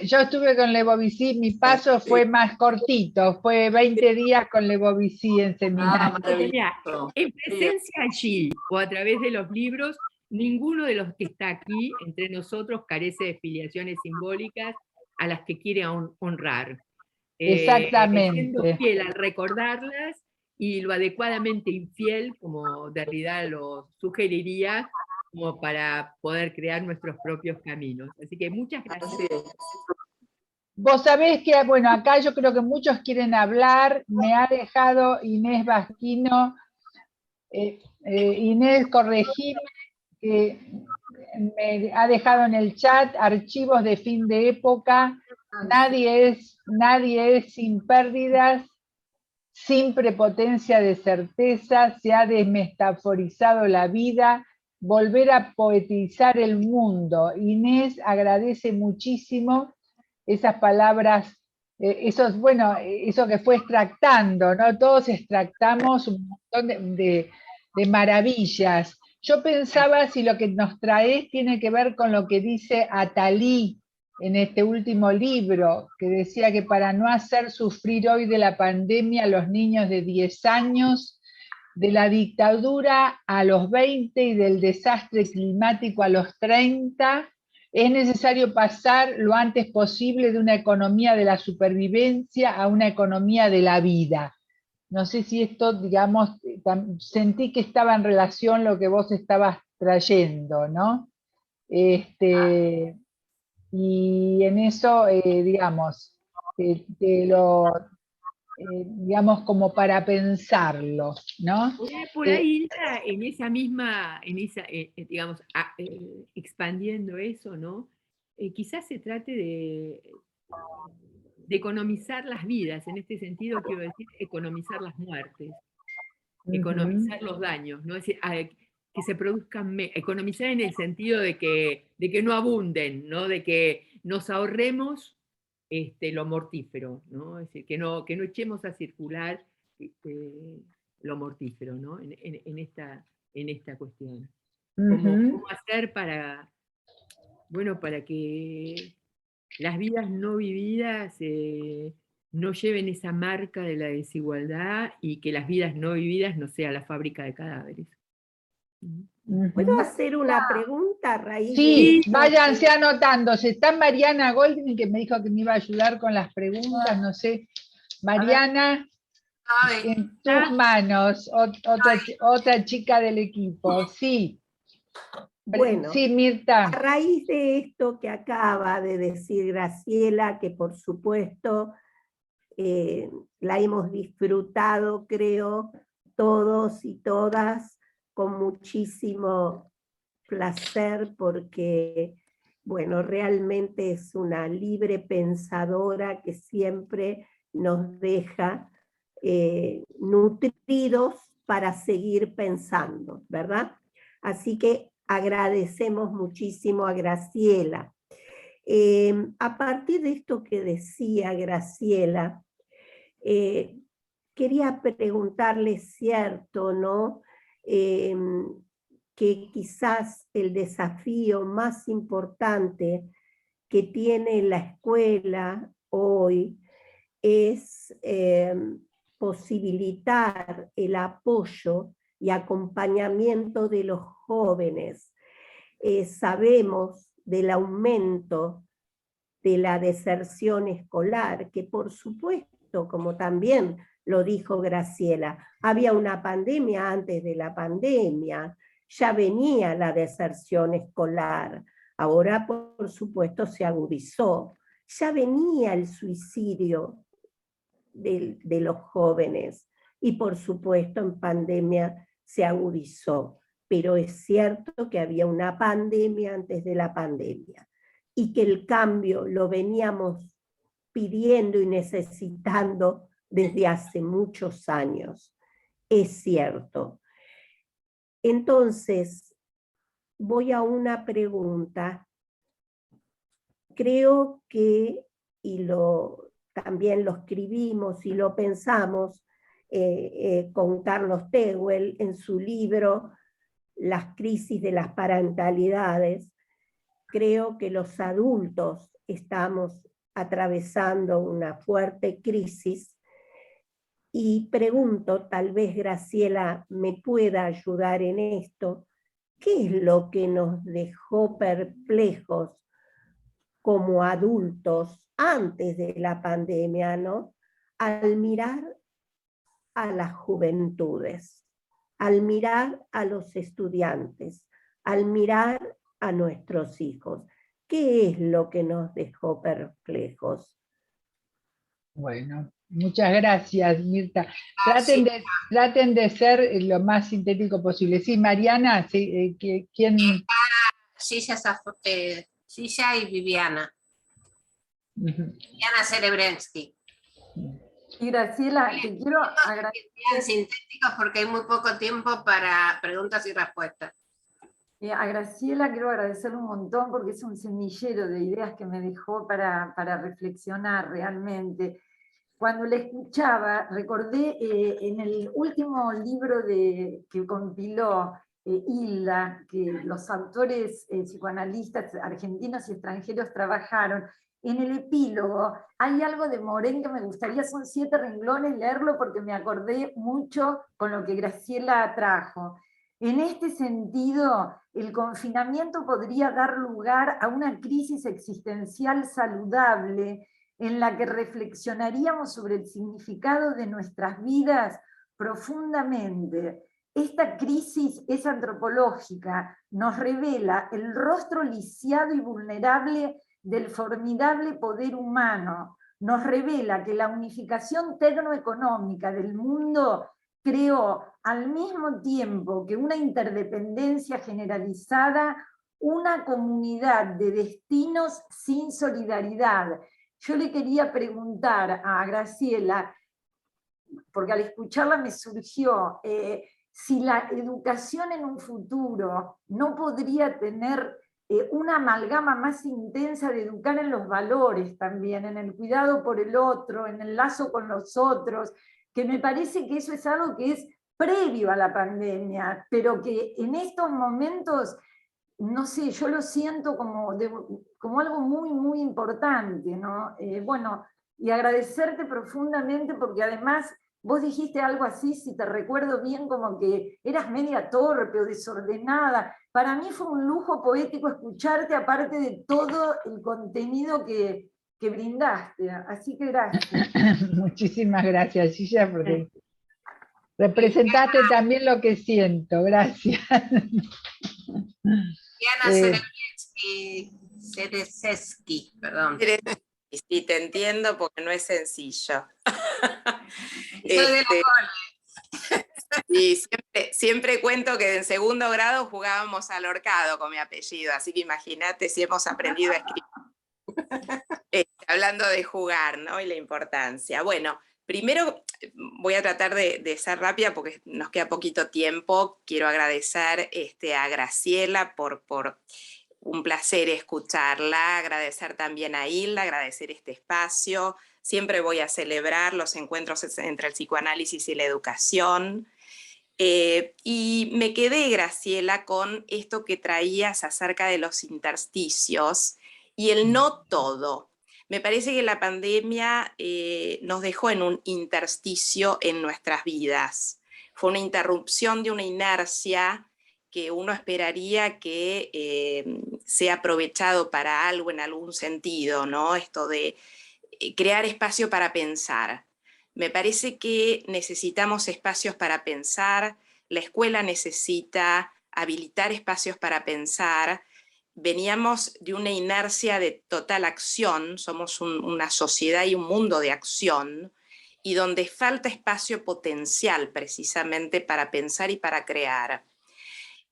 Yo estuve con Levovicí, mi paso fue más cortito, fue 20 días con Levovicí en seminario. Maravilloso. En presencia allí o a través de los libros, ninguno de los que está aquí entre nosotros carece de filiaciones simbólicas a las que quiere honrar. Exactamente. Siendo fiel al recordarlas y lo adecuadamente infiel, como Derrida lo sugeriría, como para poder crear nuestros propios caminos. Así que muchas gracias. Así es. Vos sabés que, bueno, acá yo creo que muchos quieren hablar, me ha dejado Inés Basquino, Inés, corregime, que me ha dejado en el chat archivos de fin de época, nadie es sin pérdidas, sin prepotencia de certeza, se ha desmetaforizado la vida, volver a poetizar el mundo. Inés agradece muchísimo esas palabras, eso que fue extractando, ¿no? Todos extractamos un montón de maravillas. Yo pensaba si lo que nos traes tiene que ver con lo que dice Atalí en este último libro, que decía que para no hacer sufrir hoy de la pandemia a los niños de 10 años, de la dictadura a los 20 y del desastre climático a los 30, es necesario pasar lo antes posible de una economía de la supervivencia a una economía de la vida. No sé si esto, digamos, sentí que estaba en relación lo que vos estabas trayendo, ¿no? Y en eso, digamos, digamos, como para pensarlo, ¿no? Por ahí, en esa misma, digamos, expandiendo eso, ¿no? Quizás se trate de economizar las vidas, en este sentido quiero decir economizar las muertes, economizar los daños, ¿no? Es decir, que se produzcan, economizar en el sentido de que no abunden, ¿no? De que nos ahorremos lo mortífero, ¿no? Es decir, que no echemos a circular lo mortífero, ¿no? En esta cuestión. ¿Cómo hacer para que las vidas no vividas no lleven esa marca de la desigualdad y que las vidas no vividas no sea la fábrica de cadáveres? ¿Puedo hacer una pregunta a raíz Sí, de esto? váyanse anotándose. Está Mariana Goldman, que me dijo que me iba a ayudar con las preguntas, no sé. Mariana, en tus manos, otra chica del equipo, sí. Bueno, sí, Mirta. A raíz de esto que acaba de decir Graciela, que por supuesto la hemos disfrutado, creo, todos y todas, con muchísimo placer, porque, bueno, realmente es una libre pensadora que siempre nos deja nutridos para seguir pensando, ¿verdad? Así que agradecemos muchísimo a Graciela. A partir de esto que decía Graciela, quería preguntarle, cierto, ¿no? Que quizás el desafío más importante que tiene la escuela hoy es posibilitar el apoyo y acompañamiento de los jóvenes. Sabemos del aumento de la deserción escolar, que por supuesto, como también lo dijo Graciela, había una pandemia antes de la pandemia, ya venía la deserción escolar, ahora por supuesto se agudizó, ya venía el suicidio de los jóvenes y por supuesto en pandemia se agudizó, pero es cierto que había una pandemia antes de la pandemia y que el cambio lo veníamos pidiendo y necesitando desde hace muchos años. Es cierto. Entonces, voy a una pregunta. Creo que, y también lo escribimos y lo pensamos con Carlos Tehuel en su libro las crisis de las parentalidades, creo que los adultos estamos atravesando una fuerte crisis, y pregunto, tal vez Graciela me pueda ayudar en esto, ¿qué es lo que nos dejó perplejos como adultos antes de la pandemia, ¿no? Al mirar a las juventudes, al mirar a los estudiantes, al mirar a nuestros hijos? ¿Qué es lo que nos dejó perplejos? Bueno, muchas gracias, Mirta. Traten de ser lo más sintético posible. Sí, Mariana, sí, ¿quién? Gilla y Viviana. Viviana Cerebrensky. Y Graciela, te quiero agradecer. Sean sintéticos porque hay muy poco tiempo para preguntas y respuestas. A Graciela quiero agradecerle un montón porque es un semillero de ideas que me dejó para reflexionar realmente. Cuando la escuchaba, recordé en el último libro que compiló Hilda, que los autores psicoanalistas argentinos y extranjeros trabajaron, en el epílogo hay algo de Morén que me gustaría, son 7 renglones, leerlo porque me acordé mucho con lo que Graciela trajo. En este sentido, el confinamiento podría dar lugar a una crisis existencial saludable en la que reflexionaríamos sobre el significado de nuestras vidas profundamente. Esta crisis es antropológica, nos revela el rostro lisiado y vulnerable del formidable poder humano, nos revela que la unificación tecnoeconómica del mundo creó al mismo tiempo que una interdependencia generalizada, una comunidad de destinos sin solidaridad. Yo le quería preguntar a Graciela, porque al escucharla me surgió, si la educación en un futuro no podría tener una amalgama más intensa de educar en los valores también, en el cuidado por el otro, en el lazo con los otros, que me parece que eso es algo que es previo a la pandemia, pero que en estos momentos, no sé, yo lo siento como algo muy, muy importante, ¿no? Bueno, y agradecerte profundamente porque además vos dijiste algo así, si te recuerdo bien, como que eras media torpe o desordenada. Para mí fue un lujo poético escucharte, aparte de todo el contenido que brindaste. Así que gracias. Muchísimas gracias, Gilla, porque representaste también lo que siento. Gracias. Viviana Cerebrensky, perdón. Sí, te entiendo porque no es sencillo. Y siempre cuento que en segundo grado jugábamos al ahorcado con mi apellido, así que imagínate si hemos aprendido a escribir. Hablando de jugar, ¿no? Y la importancia. Bueno, primero voy a tratar de ser rápida porque nos queda poquito tiempo. Quiero agradecer a Graciela por un placer escucharla, agradecer también a Hilda, agradecer este espacio. Siempre voy a celebrar los encuentros entre el psicoanálisis y la educación. Y me quedé, Graciela, con esto que traías acerca de los intersticios y el no todo. Me parece que la pandemia nos dejó en un intersticio en nuestras vidas. Fue una interrupción de una inercia que uno esperaría que sea aprovechado para algo en algún sentido, ¿no? Esto de crear espacio para pensar. Me parece que necesitamos espacios para pensar, la escuela necesita habilitar espacios para pensar. Veníamos de una inercia de total acción, somos una sociedad y un mundo de acción, y donde falta espacio potencial precisamente para pensar y para crear.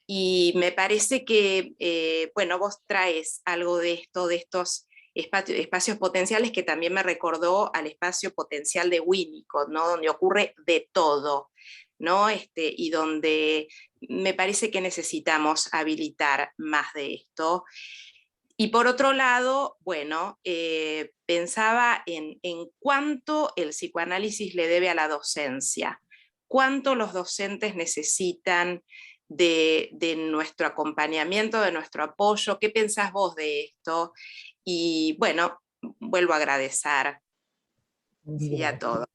Y me parece que, bueno, vos traes algo de esto, de estos espacios potenciales que también me recordó al espacio potencial de Winnicott, ¿no? Donde ocurre de todo, ¿no? Y donde me parece que necesitamos habilitar más de esto. Y por otro lado, bueno, pensaba en cuánto el psicoanálisis le debe a la docencia, cuánto los docentes necesitan de nuestro acompañamiento, de nuestro apoyo. ¿Qué pensás vos de esto? Y bueno, vuelvo a agradecer sí, a todos.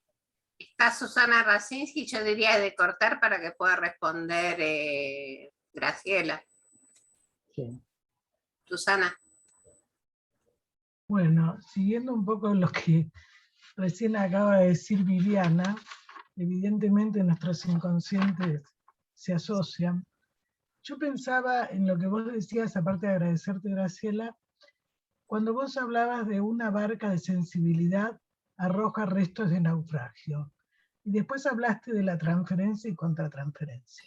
Está Susana Racinski, yo diría de cortar para que pueda responder Graciela. Sí. Susana. Bueno, siguiendo un poco lo que recién acaba de decir Viviana, evidentemente nuestros inconscientes se asocian. Yo pensaba en lo que vos decías, aparte de agradecerte, Graciela, cuando vos hablabas de una barca de sensibilidad arroja restos de naufragio. Y después hablaste de la transferencia y contratransferencia.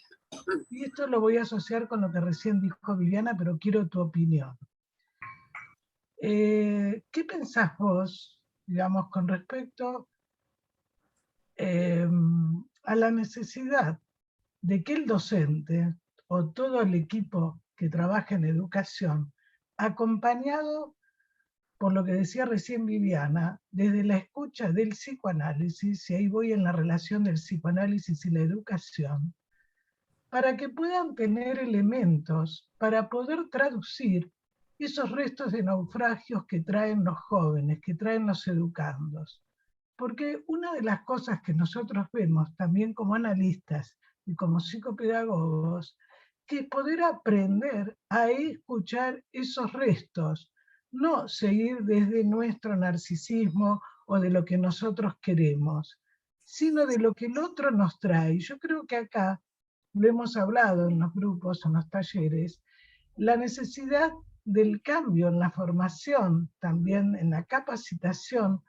Y esto lo voy a asociar con lo que recién dijo Viviana, pero quiero tu opinión. ¿Qué pensás vos, digamos, con respecto a la necesidad de que el docente o todo el equipo que trabaja en educación, acompañado por lo que decía recién Viviana, desde la escucha del psicoanálisis, y ahí voy en la relación del psicoanálisis y la educación, para que puedan tener elementos para poder traducir esos restos de naufragios que traen los jóvenes, que traen los educandos? Porque una de las cosas que nosotros vemos también como analistas y como psicopedagogos, que es poder aprender a escuchar esos restos, no seguir desde nuestro narcisismo o de lo que nosotros queremos, sino de lo que el otro nos trae. Yo creo que acá, lo hemos hablado en los grupos, en los talleres, la necesidad del cambio en la formación, también en la capacitación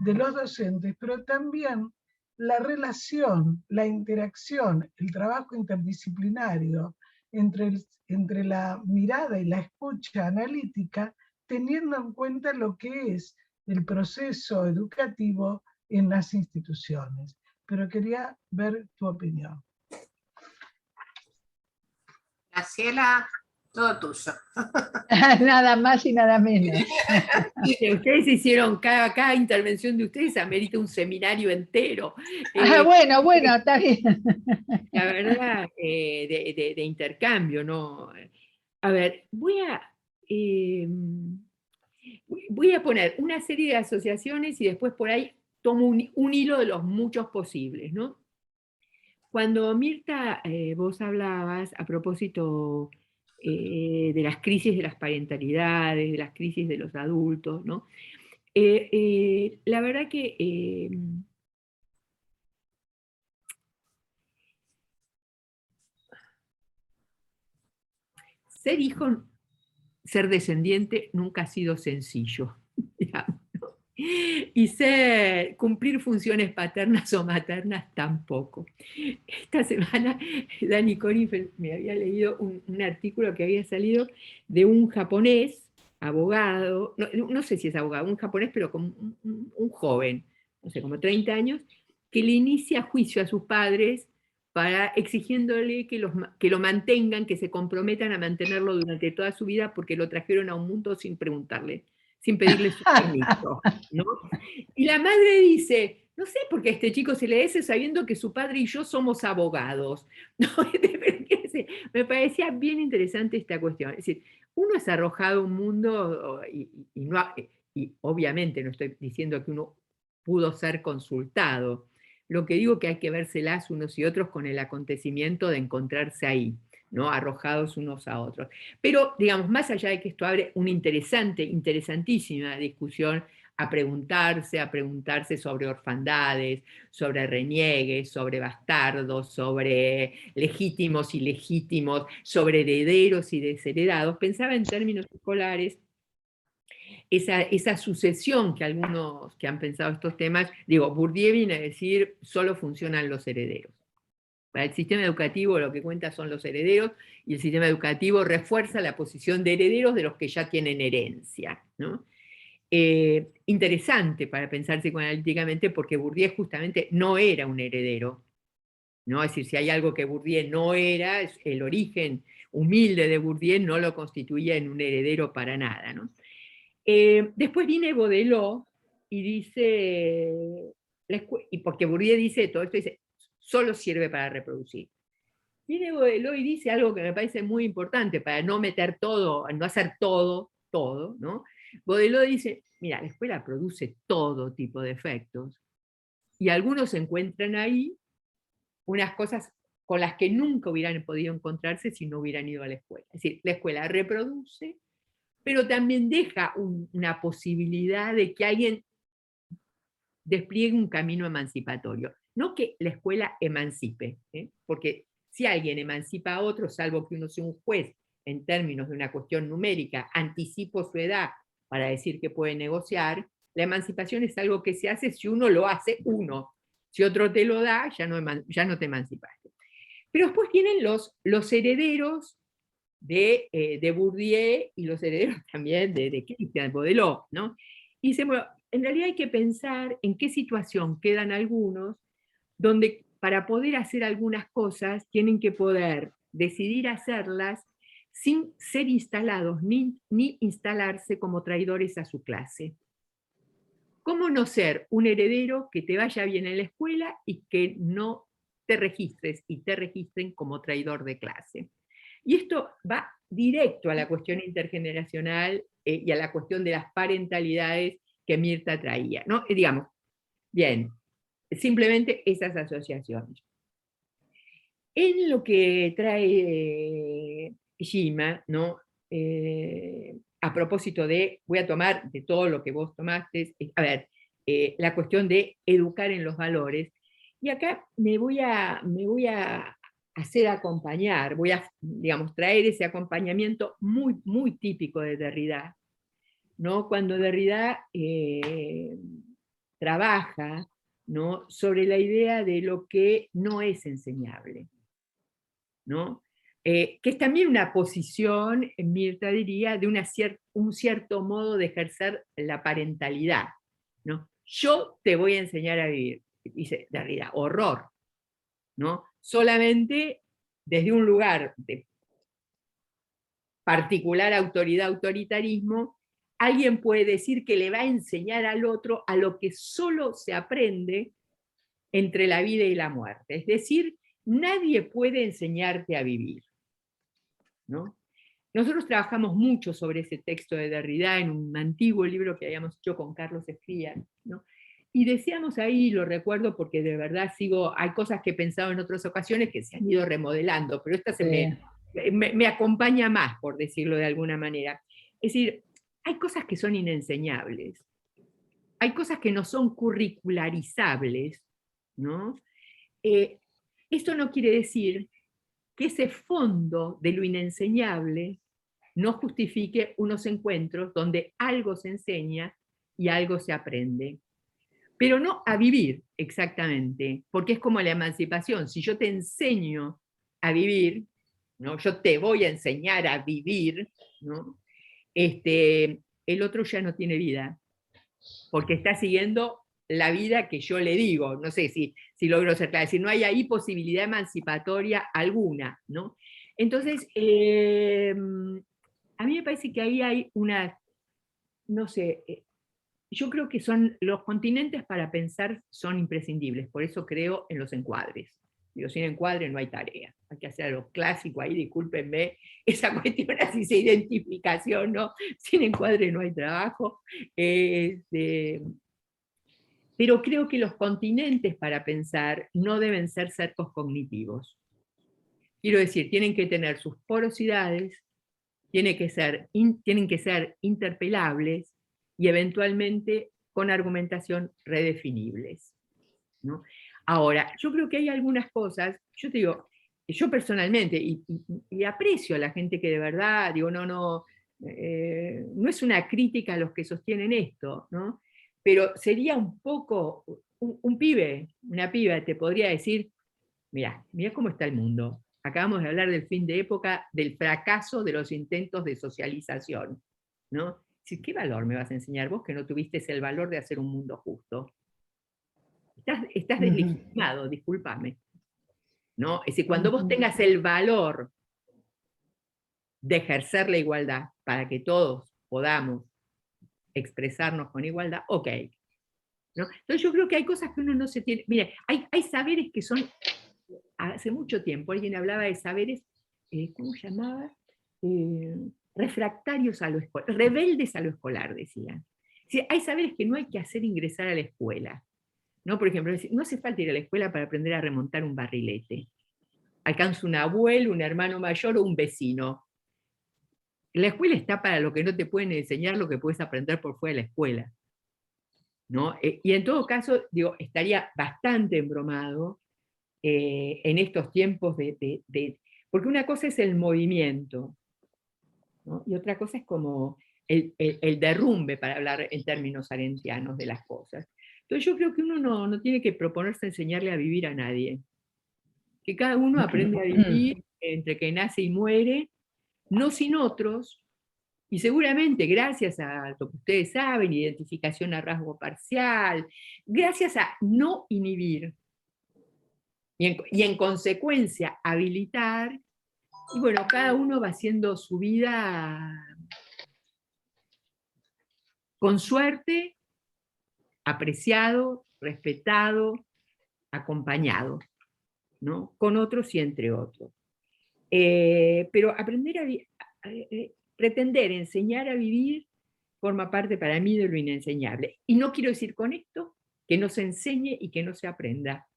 de los docentes, pero también la relación, la interacción, el trabajo interdisciplinario entre la mirada y la escucha analítica, teniendo en cuenta lo que es el proceso educativo en las instituciones. Pero quería ver tu opinión. Graciela, todo tuyo. Nada más y nada menos. Ustedes hicieron, cada intervención de ustedes amerita un seminario entero. Bueno, está bien. La verdad, de intercambio, ¿no? A ver, voy a poner una serie de asociaciones y después por ahí tomo un hilo de los muchos posibles, ¿no? Cuando Mirta, vos hablabas a propósito de las crisis de las parentalidades, de las crisis de los adultos, ¿no? La verdad que ser hijo, ser descendiente nunca ha sido sencillo, digamos, ¿no? Y cumplir funciones paternas o maternas tampoco. Esta semana Dani Konifel me había leído un artículo que había salido de un japonés, abogado, no sé si es abogado, un japonés, pero como un joven, no sé, como 30 años, que le inicia juicio a sus padres para exigiéndole que lo mantengan, que se comprometan a mantenerlo durante toda su vida porque lo trajeron a un mundo sin preguntarle, sin pedirle su permiso, ¿no? Y la madre dice, no sé por qué a este chico se le hace sabiendo que su padre y yo somos abogados, ¿no? Me parecía bien interesante esta cuestión. Es decir, uno es arrojado a un mundo y obviamente no estoy diciendo que uno pudo ser consultado. Lo que digo que hay que vérselas unos y otros con el acontecimiento de encontrarse ahí, ¿no? Arrojados unos a otros. Pero, digamos, más allá de que esto abre una interesantísima discusión a preguntarse sobre orfandades, sobre reniegues, sobre bastardos, sobre legítimos y ilegítimos, sobre herederos y desheredados. Pensaba en términos escolares esa sucesión que algunos que han pensado estos temas, digo, Bourdieu viene a decir, solo funcionan los herederos. Para el sistema educativo lo que cuenta son los herederos y el sistema educativo refuerza la posición de herederos de los que ya tienen herencia, ¿no? Interesante para pensar psicoanalíticamente porque Bourdieu justamente no era un heredero, ¿no? Es decir, si hay algo que Bourdieu no era, el origen humilde de Bourdieu no lo constituía en un heredero para nada, ¿no? Después viene Baudelot y dice, y porque Bourdieu dice todo esto, dice, solo sirve para reproducir. viene Boileau y dice algo que me parece muy importante para no meter todo, no hacer todo, ¿no? Boileau dice, mira, la escuela produce todo tipo de efectos, y algunos encuentran ahí unas cosas con las que nunca hubieran podido encontrarse si no hubieran ido a la escuela. Es decir, la escuela reproduce, pero también deja una posibilidad de que alguien despliegue un camino emancipatorio. No que la escuela emancipe, porque si alguien emancipa a otro, salvo que uno sea un juez en términos de una cuestión numérica, anticipo su edad para decir que puede negociar, la emancipación es algo que se hace si uno lo hace uno. Si otro te lo da, ya no te emancipaste. Pero después vienen los herederos de Bourdieu y los herederos también de Christian Boileau, ¿no? Y dice, bueno, en realidad hay que pensar en qué situación quedan algunos donde para poder hacer algunas cosas tienen que poder decidir hacerlas sin ser instalados ni instalarse como traidores a su clase. ¿Cómo no ser un heredero que te vaya bien en la escuela y que no te registres y te registren como traidor de clase? Y esto va directo a la cuestión intergeneracional y a la cuestión de las parentalidades que Mirta traía, ¿no? Digamos, bien, simplemente esas asociaciones. En lo que trae Gima, ¿no? A propósito de, voy a tomar de todo lo que vos tomaste, a ver, la cuestión de educar en los valores, y acá me voy a hacer acompañar, voy a, digamos, traer ese acompañamiento muy, muy típico de Derrida, ¿no? Cuando Derrida trabaja, ¿no?, sobre la idea de lo que no es enseñable, ¿no? Que es también una posición, Mirta diría, de un cierto modo de ejercer la parentalidad, ¿no? Yo te voy a enseñar a vivir, dice Derrida, horror, ¿no? Solamente desde un lugar de particular autoridad, autoritarismo, alguien puede decir que le va a enseñar al otro a lo que solo se aprende entre la vida y la muerte. Es decir, nadie puede enseñarte a vivir, ¿no? Nosotros trabajamos mucho sobre ese texto de Derrida en un antiguo libro que habíamos hecho con Carlos Escría, ¿no? Y decíamos ahí, lo recuerdo porque de verdad hay cosas que he pensado en otras ocasiones que se han ido remodelando, pero esta me acompaña más, por decirlo de alguna manera. Es decir, hay cosas que son inenseñables, hay cosas que no son curricularizables, ¿no? Esto no quiere decir que ese fondo de lo inenseñable no justifique unos encuentros donde algo se enseña y algo se aprende. Pero no a vivir exactamente, porque es como la emancipación. Si yo te enseño a vivir, ¿no?, yo te voy a enseñar a vivir, ¿no?, el otro ya no tiene vida, porque está siguiendo la vida que yo le digo. No sé si logro ser clara, si no hay ahí posibilidad emancipatoria alguna, ¿no? Entonces, a mí me parece que ahí hay una, no sé, yo creo que los continentes para pensar son imprescindibles, por eso creo en los encuadres. Digo, sin encuadre no hay tarea, hay que hacer algo clásico ahí, discúlpenme, esa cuestión así de identificación, ¿no? Sin encuadre no hay trabajo. Pero creo que los continentes para pensar no deben ser cercos cognitivos. Quiero decir, tienen que tener sus porosidades, tienen que ser interpelables y eventualmente con argumentación redefinibles, ¿no? Ahora, yo creo que hay algunas cosas, yo te digo, yo personalmente, y aprecio a la gente que de verdad, digo, no es una crítica a los que sostienen esto, ¿no? Pero sería un poco, un pibe, una piba te podría decir, mirá cómo está el mundo. Acabamos de hablar del fin de época, del fracaso de los intentos de socialización, ¿no? ¿Qué valor me vas a enseñar vos que no tuviste el valor de hacer un mundo justo? Estás deslegitimado, discúlpame, ¿no? Es decir, cuando vos tengas el valor de ejercer la igualdad para que todos podamos expresarnos con igualdad, ok, ¿no? Entonces yo creo que hay cosas que uno no se tiene, mire, hay saberes que son hace mucho tiempo alguien hablaba de saberes, ¿cómo se llamaba? Refractarios a lo escolar, rebeldes a lo escolar, decían. Sí, hay saberes que no hay que hacer ingresar a la escuela, ¿no? Por ejemplo, no hace falta ir a la escuela para aprender a remontar un barrilete. Alcanza un abuelo, un hermano mayor o un vecino. La escuela está para lo que no te pueden enseñar, lo que puedes aprender por fuera de la escuela, ¿no? Y en todo caso, digo, estaría bastante embromado en estos tiempos porque una cosa es el movimiento, ¿no? Y otra cosa es como el derrumbe, para hablar en términos arendtianos de las cosas. Entonces yo creo que uno no tiene que proponerse enseñarle a vivir a nadie. Que cada uno aprende a vivir entre que nace y muere, no sin otros, y seguramente gracias a lo que ustedes saben, identificación a rasgo parcial, gracias a no inhibir, y en consecuencia habilitar, y bueno, cada uno va haciendo su vida con suerte, apreciado, respetado, acompañado, ¿no? Con otros y entre otros. Pero aprender pretender enseñar a vivir forma parte para mí de lo inenseñable. Y no quiero decir con esto que no se enseñe y que no se aprenda.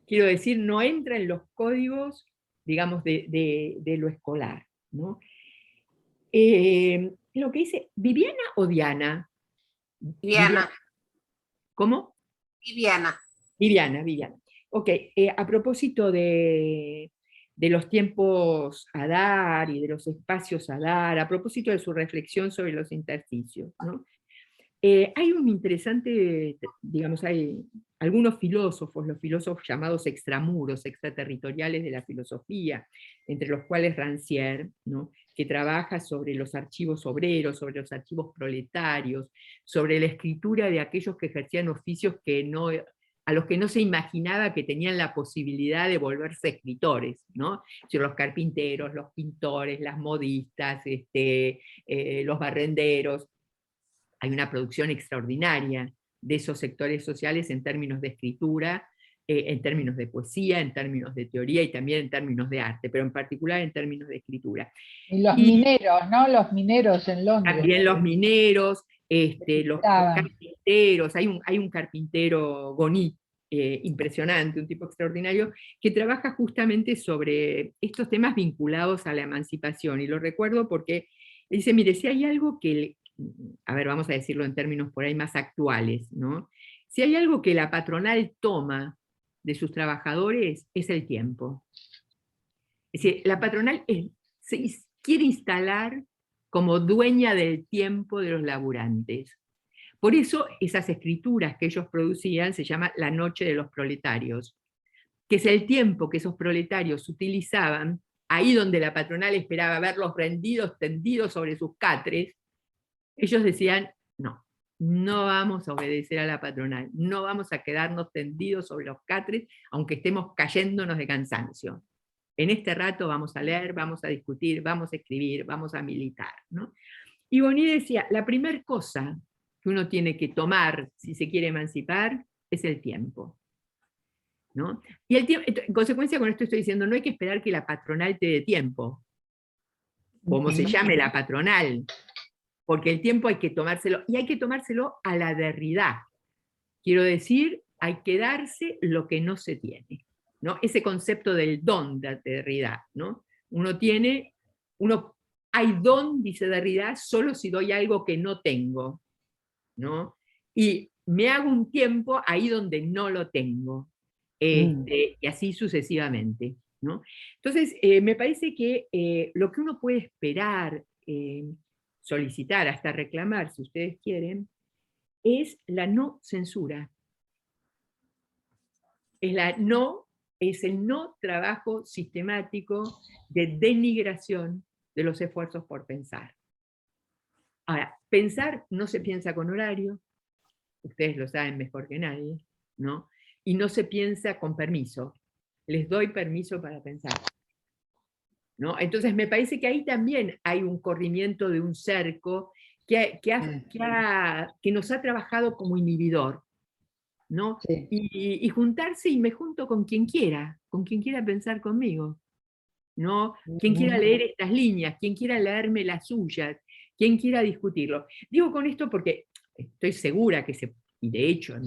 Quiero decir, no entra en los códigos, digamos, de lo escolar, ¿no? Lo que dice, ¿Viviana o Diana? Viviana. ¿Cómo? Viviana. Viviana. Ok, a propósito de los tiempos a dar y de los espacios a dar, a propósito de su reflexión sobre los intersticios, ¿no? Hay un interesante, digamos, hay algunos filósofos, los filósofos llamados extramuros, extraterritoriales de la filosofía, entre los cuales Rancière, ¿no? Que trabaja sobre los archivos obreros, sobre los archivos proletarios, sobre la escritura de aquellos que ejercían oficios a los que no se imaginaba que tenían la posibilidad de volverse escritores, ¿no? Los carpinteros, los pintores, las modistas, los barrenderos. Hay una producción extraordinaria de esos sectores sociales en términos de escritura, en términos de poesía, en términos de teoría y también en términos de arte, pero en particular en términos de escritura. Y los mineros, ¿no? Los mineros en Londres. También los mineros, los carpinteros, hay un carpintero Gonit, impresionante, un tipo extraordinario, que trabaja justamente sobre estos temas vinculados a la emancipación, y lo recuerdo porque dice, mire, si hay algo que, a ver, vamos a decirlo en términos por ahí más actuales, ¿no? Si hay algo que la patronal toma de sus trabajadores, es el tiempo. Es decir, la patronal se quiere instalar como dueña del tiempo de los laburantes. Por eso esas escrituras que ellos producían se llama La Noche de los Proletarios, que es el tiempo que esos proletarios utilizaban, ahí donde la patronal esperaba verlos rendidos, tendidos sobre sus catres. Ellos decían, no vamos a obedecer a la patronal, no vamos a quedarnos tendidos sobre los catres, aunque estemos cayéndonos de cansancio. En este rato vamos a leer, vamos a discutir, vamos a escribir, vamos a militar, ¿no? Y Bonny decía, la primera cosa que uno tiene que tomar si se quiere emancipar es el tiempo, ¿no? Y el tiempo, en consecuencia con esto estoy diciendo, no hay que esperar que la patronal te dé tiempo, como se llame la patronal, porque el tiempo hay que tomárselo, y hay que tomárselo a la Derrida. Quiero decir, hay que darse lo que no se tiene, ¿no? Ese concepto del don de Derrida, ¿no? Hay don, dice Derrida, solo si doy algo que no tengo, ¿no? Y me hago un tiempo ahí donde no lo tengo, y así sucesivamente, ¿no? Entonces, me parece que lo que uno puede esperar, solicitar, hasta reclamar, si ustedes quieren, es la no censura. Es el no trabajo sistemático de denigración de los esfuerzos por pensar. Ahora, pensar no se piensa con horario, ustedes lo saben mejor que nadie, ¿no? Y no se piensa con permiso. Les doy permiso para pensar, ¿no? Entonces me parece que ahí también hay un corrimiento de un cerco que nos ha trabajado como inhibidor, ¿no? Sí. Y juntarse y me junto con quien quiera pensar conmigo, ¿no? Quien quiera leer estas líneas, quien quiera leerme las suyas, quien quiera discutirlo. Digo con esto porque estoy segura que y de hecho en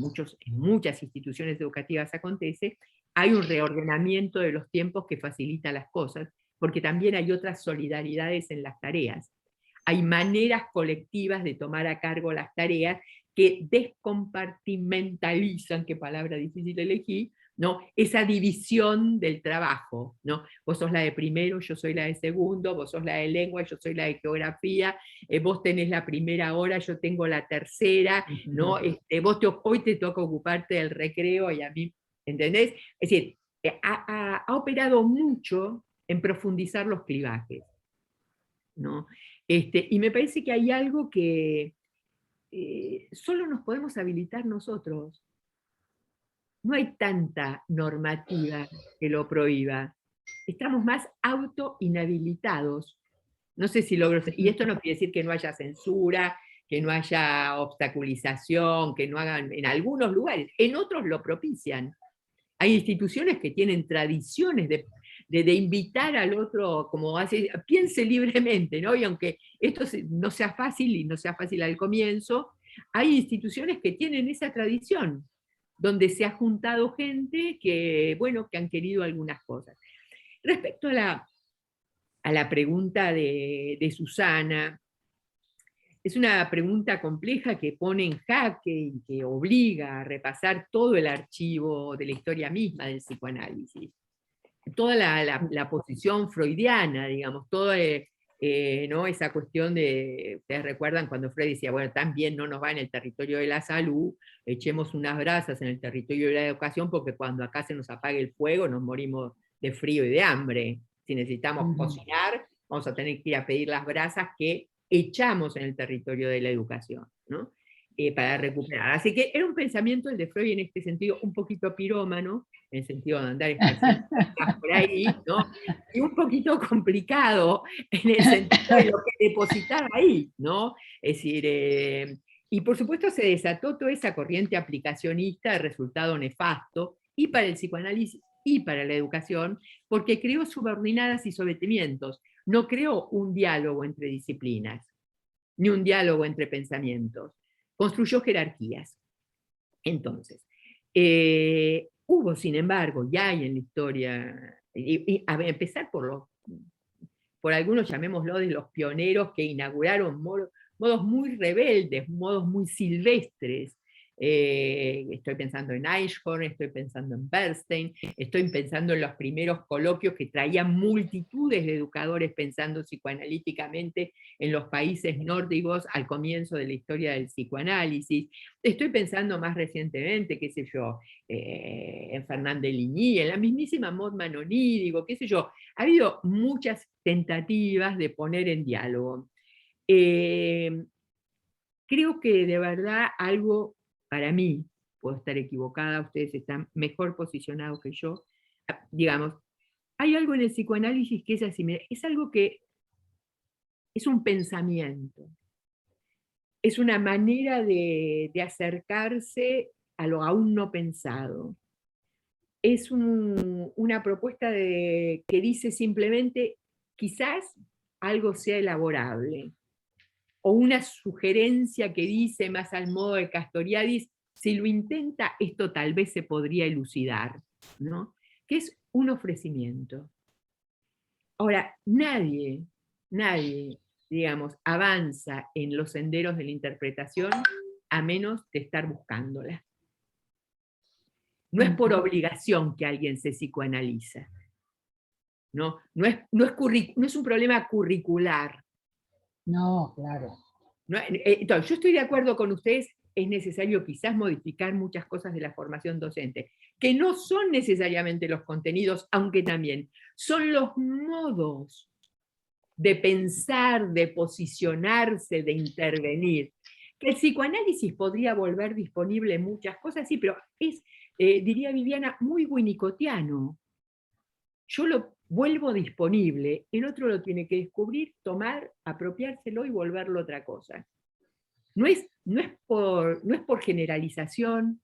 muchas instituciones educativas acontece, hay un reordenamiento de los tiempos que facilita las cosas, porque también hay otras solidaridades en las tareas. Hay maneras colectivas de tomar a cargo las tareas que descompartimentalizan, qué palabra difícil elegí, ¿no? Esa división del trabajo, ¿no? Vos sos la de primero, yo soy la de segundo, vos sos la de lengua, yo soy la de geografía, vos tenés la primera hora, yo tengo la tercera, ¿no? Hoy te toca ocuparte del recreo y a mí, ¿entendés? Es decir, ha operado mucho en profundizar los clivajes, ¿no? Y me parece que hay algo que solo nos podemos habilitar nosotros. No hay tanta normativa que lo prohíba. Estamos más autoinhabilitados. No sé si logro... Y esto no quiere decir que no haya censura, que no haya obstaculización, que no hagan... En algunos lugares, en otros lo propician. Hay instituciones que tienen tradiciones de invitar al otro, como hace, piense libremente, ¿no? Y aunque esto no sea fácil, y no sea fácil al comienzo, hay instituciones que tienen esa tradición, donde se ha juntado gente que, bueno, que han querido algunas cosas. Respecto a la pregunta de Susana, es una pregunta compleja que pone en jaque y que obliga a repasar todo el archivo de la historia misma del psicoanálisis. Toda la posición freudiana, digamos, toda ¿no? Esa cuestión de, ustedes recuerdan cuando Freud decía, bueno, tan bien no nos va en el territorio de la salud, echemos unas brasas en el territorio de la educación, porque cuando acá se nos apague el fuego nos morimos de frío y de hambre. Si necesitamos cocinar, vamos a tener que ir a pedir las brasas que echamos en el territorio de la educación, ¿no? Para recuperar. Así que era un pensamiento, el de Freud, en este sentido, un poquito pirómano, en el sentido de andar por ahí, ¿no? Y un poquito complicado en el sentido de lo que depositar ahí, ¿no? Es decir, y por supuesto se desató toda esa corriente aplicacionista de resultado nefasto, y para el psicoanálisis y para la educación, porque creó subordinadas y sometimientos, no creó un diálogo entre disciplinas, ni un diálogo entre pensamientos, construyó jerarquías. Entonces, hubo, sin embargo, ya hay en la historia, y a empezar por algunos, llamémoslo, de los pioneros que inauguraron modos muy rebeldes, modos muy silvestres. Estoy pensando en Eichhorn, estoy pensando en Bernstein, estoy pensando en los primeros coloquios que traían multitudes de educadores pensando psicoanalíticamente en los países nórdicos al comienzo de la historia del psicoanálisis. Estoy pensando más recientemente, qué sé yo, en Fernand Ligny, en la mismísima Maud Manoni, digo, qué sé yo, ha habido muchas tentativas de poner en diálogo. Creo que de verdad algo, para mí, puedo estar equivocada, ustedes están mejor posicionados que yo, digamos, hay algo en el psicoanálisis que es así, es algo que es un pensamiento, es una manera de acercarse a lo aún no pensado. Es una propuesta que dice simplemente, quizás algo sea elaborable, o una sugerencia que dice, más al modo de Castoriadis, si lo intenta, esto tal vez se podría elucidar, ¿no? Que es un ofrecimiento. Ahora, nadie, digamos, avanza en los senderos de la interpretación a menos de estar buscándola. No es por obligación que alguien se psicoanaliza. No es un problema curricular. No, claro. Entonces, yo estoy de acuerdo con ustedes, es necesario quizás modificar muchas cosas de la formación docente, que no son necesariamente los contenidos, aunque también son los modos de pensar, de posicionarse, de intervenir. Que el psicoanálisis podría volver disponible muchas cosas, sí, pero es, diría Viviana, muy winnicottiano. Yo lo vuelvo disponible, el otro lo tiene que descubrir, tomar, apropiárselo y volverlo otra cosa. No es por generalización,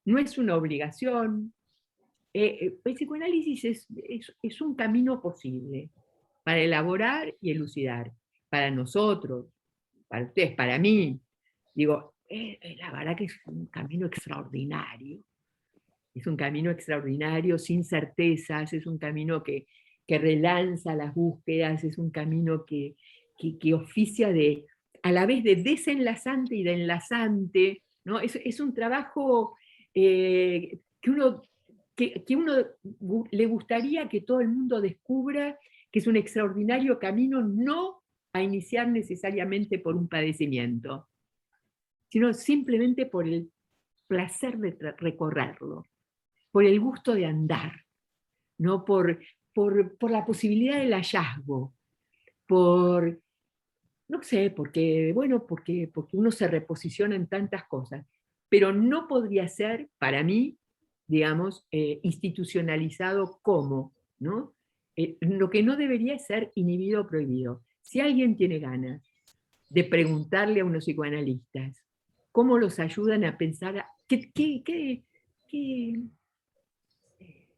no es una obligación. El psicoanálisis es un camino posible para elaborar y elucidar, para nosotros, para ustedes, para mí. Digo, la verdad que es un camino extraordinario. Es un camino extraordinario, sin certezas, es un camino que relanza las búsquedas, es un camino que oficia a la vez de desenlazante y de enlazante, ¿no? Es un trabajo que uno le gustaría que todo el mundo descubra, que es un extraordinario camino, no a iniciar necesariamente por un padecimiento, sino simplemente por el placer de recorrerlo, por el gusto de andar, ¿no? por la posibilidad del hallazgo, no sé, porque uno se reposiciona en tantas cosas, pero no podría ser, para mí, digamos, institucionalizado como, ¿no? Lo que no debería ser inhibido o prohibido. Si alguien tiene ganas de preguntarle a unos psicoanalistas cómo los ayudan a pensar, qué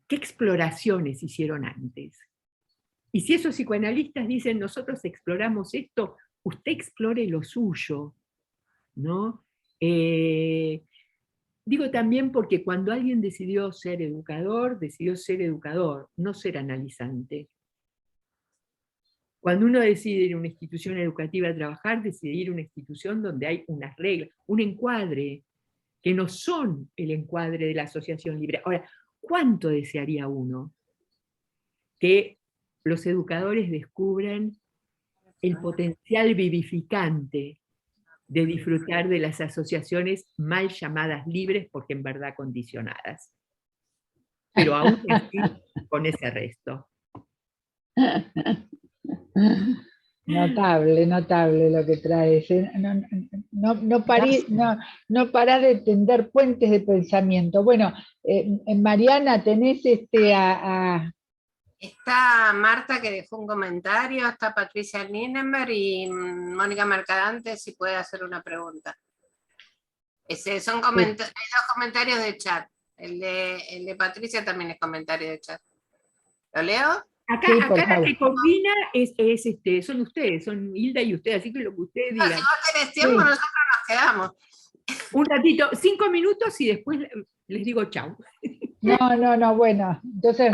exploraciones hicieron antes. Y si esos psicoanalistas dicen, nosotros exploramos esto, usted explore lo suyo, ¿no? Digo también porque cuando alguien decidió ser educador, no ser analizante. Cuando uno decide ir a una institución educativa a trabajar, decide ir a una institución donde hay unas reglas, un encuadre, que no son el encuadre de la asociación libre. Ahora, ¿cuánto desearía uno que los educadores descubran el potencial vivificante de disfrutar de las asociaciones mal llamadas libres, porque en verdad condicionadas? Pero aún así, con ese resto. Notable, notable lo que traes. No parás de tender puentes de pensamiento. Bueno, Mariana, tenés Está Marta, que dejó un comentario, está Patricia Ninenberg y Mónica Mercadante, si puede hacer una pregunta. Hay dos comentarios de chat. El de Patricia también es comentario de chat. ¿Lo leo? Acá la que combina son ustedes, son Hilda y usted, así que lo que ustedes digan. Si vos tenés tiempo, nosotros nos quedamos. Un ratito, 5 minutos y después les digo chau. No, bueno, entonces...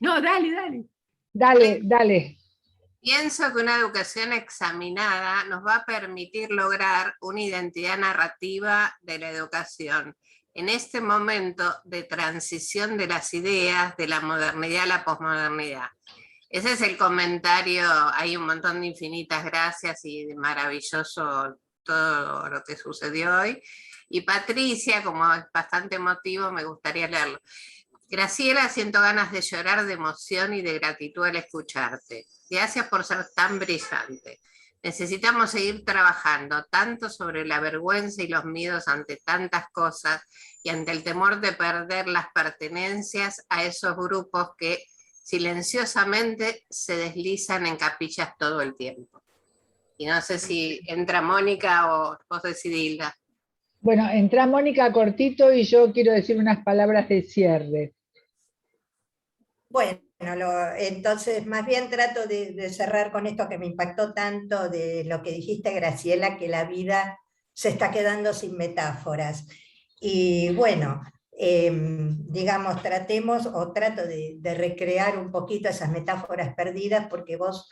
No, dale. Dale. Pienso que una educación examinada nos va a permitir lograr una identidad narrativa de la educación en este momento de transición de las ideas de la modernidad a la posmodernidad. Ese es el comentario. Hay un montón de infinitas gracias y de maravilloso todo lo que sucedió hoy. Y Patricia, como es bastante emotivo, me gustaría leerlo. Graciela, siento ganas de llorar de emoción y de gratitud al escucharte. Gracias por ser tan brillante. Necesitamos seguir trabajando tanto sobre la vergüenza y los miedos ante tantas cosas y ante el temor de perder las pertenencias a esos grupos que silenciosamente se deslizan en capillas todo el tiempo. Y no sé si entra Mónica o vos decidís, Hilda. Bueno, entra Mónica cortito y yo quiero decir unas palabras de cierre. Bueno, entonces más bien trato de cerrar con esto que me impactó tanto de lo que dijiste, Graciela, que la vida se está quedando sin metáforas. Y bueno, digamos, trato de recrear un poquito esas metáforas perdidas, porque vos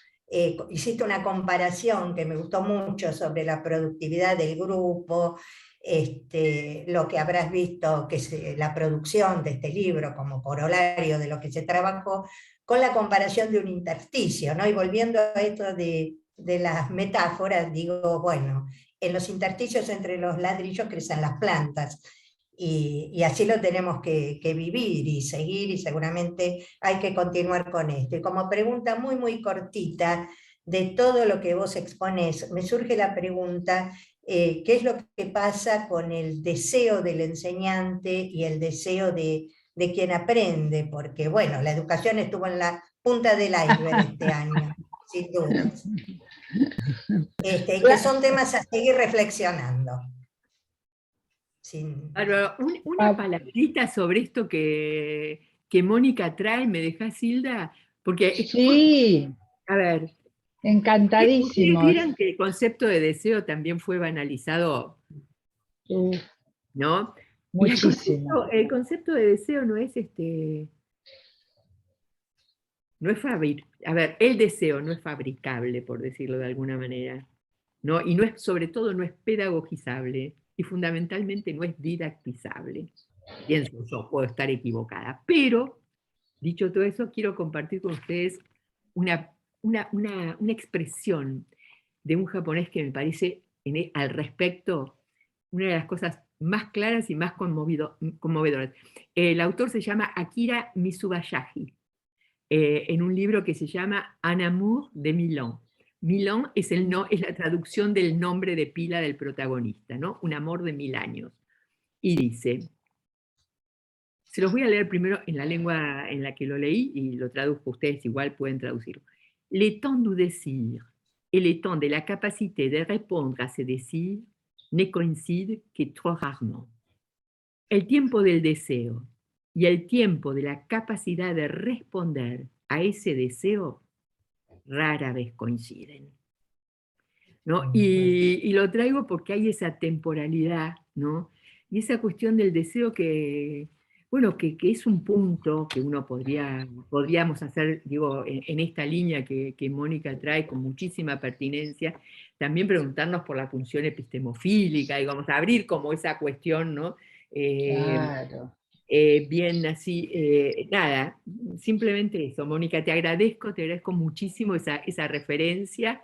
hiciste una comparación que me gustó mucho sobre la productividad del grupo, lo que habrás visto, que es la producción de este libro como corolario de lo que se trabajó, con la comparación de un intersticio, ¿no? Y volviendo a esto de las metáforas, digo, bueno, en los intersticios entre los ladrillos crecen las plantas, y así lo tenemos que vivir y seguir, y seguramente hay que continuar con esto. Y como pregunta muy, muy cortita, de todo lo que vos exponés, me surge la pregunta, ¿qué es lo que pasa con el deseo del enseñante y el deseo de quien aprende? Porque, bueno, la educación estuvo en la punta del iceberg este año, sin dudas. Que son temas a seguir reflexionando. Bárbaro, una palabrita sobre esto que Mónica trae, ¿me dejás, Hilda? Porque sí, a ver, ustedes encantadísimos. vieran que el concepto de deseo también fue banalizado, ¿no? Y Muchísimo. el concepto de deseo no es a ver, el deseo no es fabricable, por decirlo de alguna manera, ¿no? Y no es, sobre todo, no es pedagogizable y fundamentalmente no es didactizable. Pienso yo, puedo estar equivocada, pero dicho todo eso, quiero compartir con ustedes una expresión de un japonés que me parece al respecto una de las cosas más claras y más conmovedoras. El autor se llama Akira Mitsubayashi, en un libro que se llama Un amour de 1000 ans. 1000 ans es la traducción del nombre de pila del protagonista, ¿no? Un amor de 1000 años. Y dice, se los voy a leer primero en la lengua en la que lo leí y lo traduzco, ustedes igual pueden traducirlo. Les temps du désir et les temps de la capacité de répondre à ces désirs ne coïncident que trop rarement. El tiempo del deseo y el tiempo de la capacidad de responder a ese deseo rara vez coinciden, ¿no? Y lo traigo porque hay esa temporalidad, ¿no? Y esa cuestión del deseo que, bueno, que es un punto que uno podríamos hacer, digo, en esta línea que Mónica trae con muchísima pertinencia, también preguntarnos por la función epistemofílica, digamos, abrir como esa cuestión, ¿no? Claro. Bien así, nada, simplemente eso. Mónica, te agradezco muchísimo esa referencia,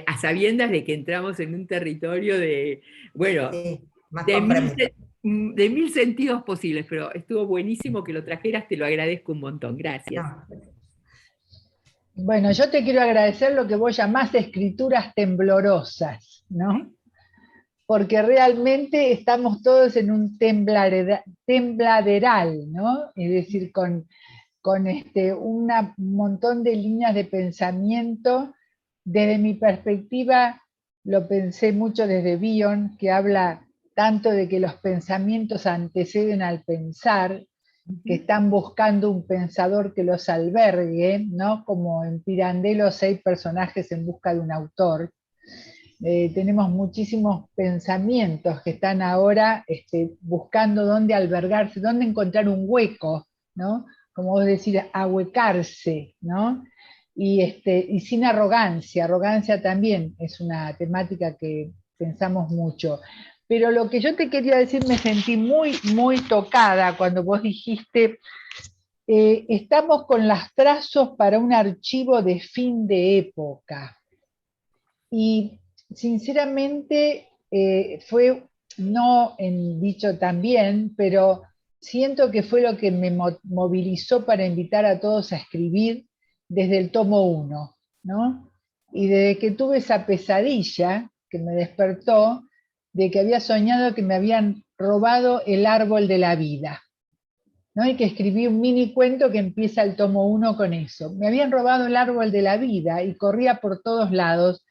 a sabiendas de que entramos en un territorio de, bueno, de mil sentidos posibles, pero estuvo buenísimo que lo trajeras, te lo agradezco un montón, gracias. Bueno, yo te quiero agradecer lo que vos llamás escrituras temblorosas, ¿no? Porque realmente estamos todos en un tembladeral, ¿no? Es decir, con un montón de líneas de pensamiento. Desde mi perspectiva, lo pensé mucho desde Bion, que habla tanto de que los pensamientos anteceden al pensar, que están buscando un pensador que los albergue, ¿no? Como en Pirandello, 6 personajes en busca de un autor. Tenemos muchísimos pensamientos que están ahora buscando dónde albergarse, dónde encontrar un hueco, ¿no? Como vos decís, ahuecarse, ¿no? Y sin arrogancia. Arrogancia también es una temática que pensamos mucho. Pero lo que yo te quería decir, me sentí muy, muy tocada cuando vos dijiste, estamos con los trazos para un archivo de fin de época. Y sinceramente fue, no en dicho también, pero siento que fue lo que me movilizó para invitar a todos a escribir desde el tomo 1, ¿no? Y desde que tuve esa pesadilla que me despertó, de que había soñado que me habían robado el árbol de la vida, ¿no? Y que escribí un mini cuento que empieza el tomo 1 con eso. Me habían robado el árbol de la vida y corría por todos lados,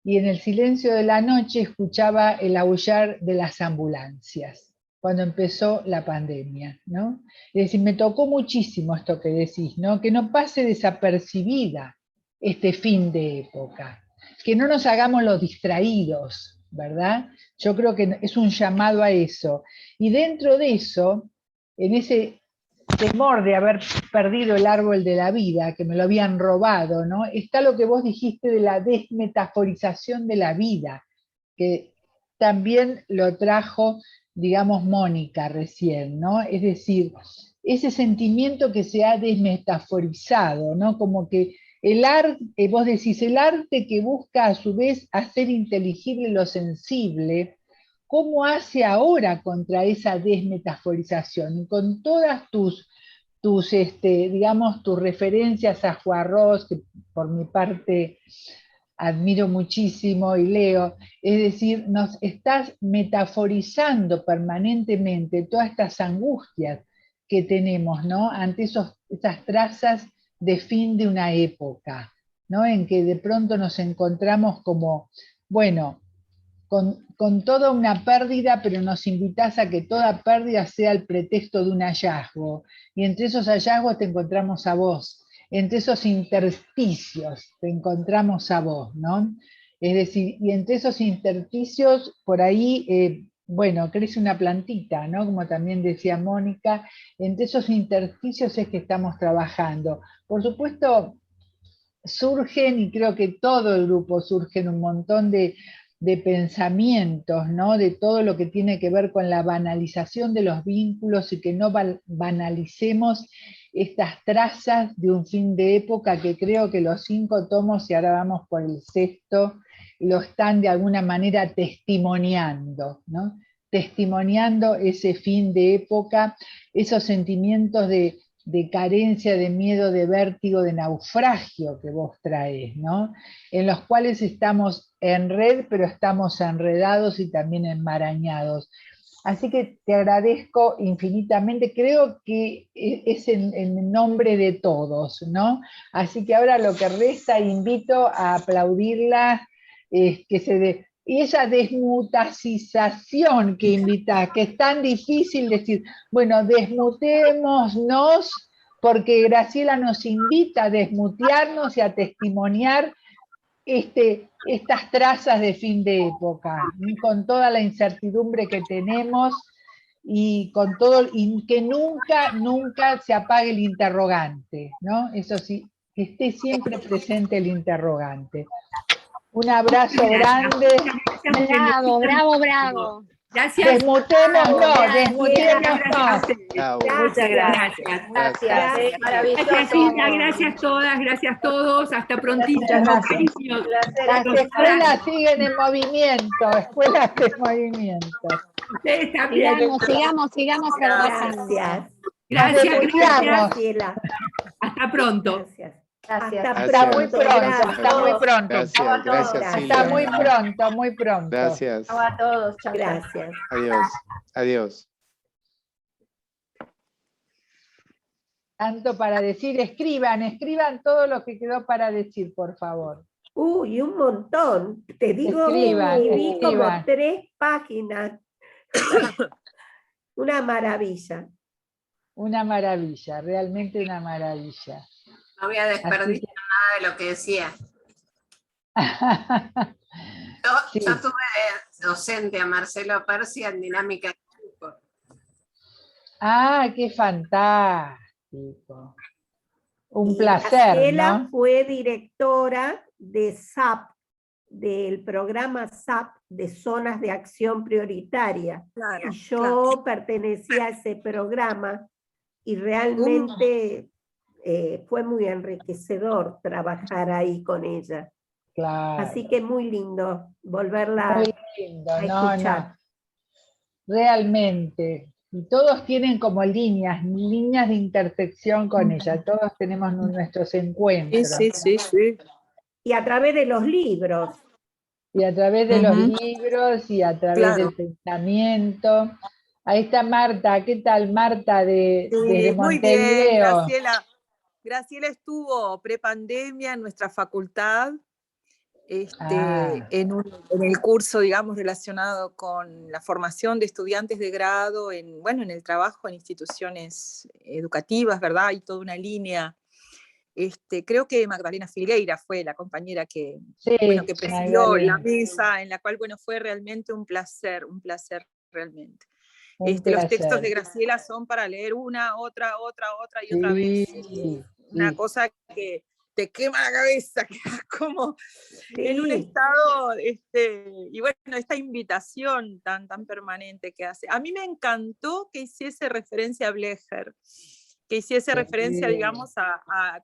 y en el silencio de la noche escuchaba el aullar de las ambulancias, cuando empezó la pandemia, ¿no? Es decir, me tocó muchísimo esto que decís, ¿no? Que no pase desapercibida este fin de época, que no nos hagamos los distraídos, ¿verdad? Yo creo que es un llamado a eso. Y dentro de eso, en ese temor de haber perdido el árbol de la vida, que me lo habían robado, ¿no? Está lo que vos dijiste de la desmetaforización de la vida, que también lo trajo, digamos, Mónica recién, ¿no? Es decir, ese sentimiento que se ha desmetaforizado, ¿no? Como que el arte, vos decís, el arte que busca a su vez hacer inteligible lo sensible, ¿cómo hace ahora contra esa desmetaforización? Y con todas tus digamos, tus referencias a Juarros, que por mi parte admiro muchísimo y leo, es decir, nos estás metaforizando permanentemente todas estas angustias que tenemos, ¿no? Ante esas trazas de fin de una época, ¿no? En que de pronto nos encontramos como, bueno, con toda una pérdida, pero nos invitás a que toda pérdida sea el pretexto de un hallazgo. Y entre esos hallazgos te encontramos a vos. Entre esos intersticios te encontramos a vos, ¿no? Es decir, y entre esos intersticios, por ahí, bueno, crece una plantita, ¿no? Como también decía Mónica, entre esos intersticios es que estamos trabajando. Por supuesto, surgen, y creo que todo el grupo surgen un montón de pensamientos, ¿no? De todo lo que tiene que ver con la banalización de los vínculos y que no banalicemos estas trazas de un fin de época que creo que los 5 tomos, y ahora vamos por el 6º, lo están de alguna manera testimoniando, ¿no? Testimoniando ese fin de época, esos sentimientos de carencia, de miedo, de vértigo, de naufragio que vos traes, ¿no? En los cuales estamos en red, pero estamos enredados y también enmarañados. Así que te agradezco infinitamente, creo que es en nombre de todos, ¿no? Así que ahora lo que resta, invito a aplaudirla, que se dé. Y esa desmutacización que invita, que es tan difícil decir, bueno, desmutémonos, porque Graciela nos invita a desmutearnos y a testimoniar estas trazas de fin de época, con toda la incertidumbre que tenemos y con todo, y que nunca se apague el interrogante, ¿no? Eso sí, que esté siempre presente el interrogante. Un abrazo grande. Bravo, bravo, bravo. Gracias. Desmutémonos, Gracias. Muchas gracias. Gracias. Maravilloso. Gracias, Hilda, gracias todas, gracias todos. Hasta prontito. Cariño. Las escuelas siguen en movimiento, escuelas de movimiento. Ustedes también. Sigamos trabajando. Gracias, Graciela. Hasta pronto. Gracias. Hasta muy pronto. Gracias, Hasta Silvia. muy pronto. Gracias. Chao a todos. Chao. Gracias. Adiós. Tanto para decir, escriban todo lo que quedó para decir, por favor. Uy, un montón. Te digo, escribí como 3 páginas. Una maravilla. Una maravilla, realmente una maravilla. No voy a desperdiciar nada de lo que decía. Yo tuve docente a Marcelo Persia en dinámica de grupo. Ah, qué fantástico. Un Y placer, Graciela ¿no? fue directora de SAP, del programa SAP de Zonas de Acción Prioritaria. Claro, y yo pertenecía a ese programa y realmente fue muy enriquecedor trabajar ahí con ella. Claro. Así que muy lindo volverla Muy lindo, a no. escuchar. Realmente. Y todos tienen como líneas de intersección con ella. Todos tenemos nuestros encuentros. Sí. Y a través de los libros. Y a través de los libros y a través del pensamiento. Ahí está Marta. ¿Qué tal, Marta, desde muy bien, Montevideo? Graciela estuvo prepandemia en nuestra facultad, en el curso, digamos, relacionado con la formación de estudiantes de grado, en el trabajo en instituciones educativas, ¿verdad? Hay toda una línea. Creo que Magdalena Filgueira fue la compañera que presidió la mesa, en la cual, fue realmente un placer realmente. Los textos de Graciela son para leer una, otra y otra vez. Una cosa que te quema la cabeza, quedas como en un estado, y esta invitación tan permanente que hace. A mí me encantó que hiciese referencia a Blecher, que hiciese referencia, digamos,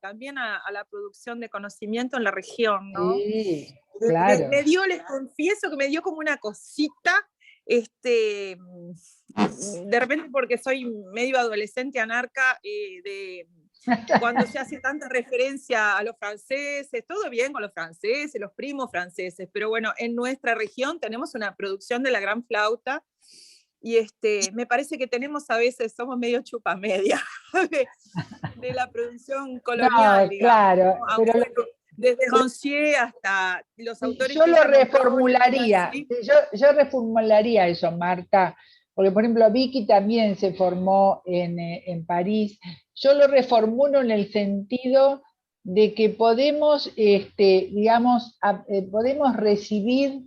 también a la producción de conocimiento en la región, ¿no? Sí, claro. Les confieso que me dio como una cosita, de repente porque soy medio adolescente anarca, cuando se hace tanta referencia a los franceses, todo bien con los franceses, los primos franceses, pero en nuestra región tenemos una producción de la gran flauta, y me parece que tenemos a veces, somos medio chupamedia de la producción colonial, No, claro, digamos, ¿no? desde Rancière hasta los autores Yo que lo ella nombró, reformularía, ¿sí? yo reformularía eso, Marta, porque por ejemplo Vicky también se formó en París. Yo lo reformulo en el sentido de que podemos, digamos, podemos recibir,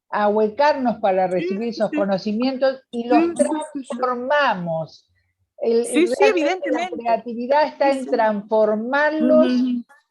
ahuecarnos para recibir esos conocimientos y los transformamos. Sí, sí, Realmente evidentemente. la creatividad está en transformarlos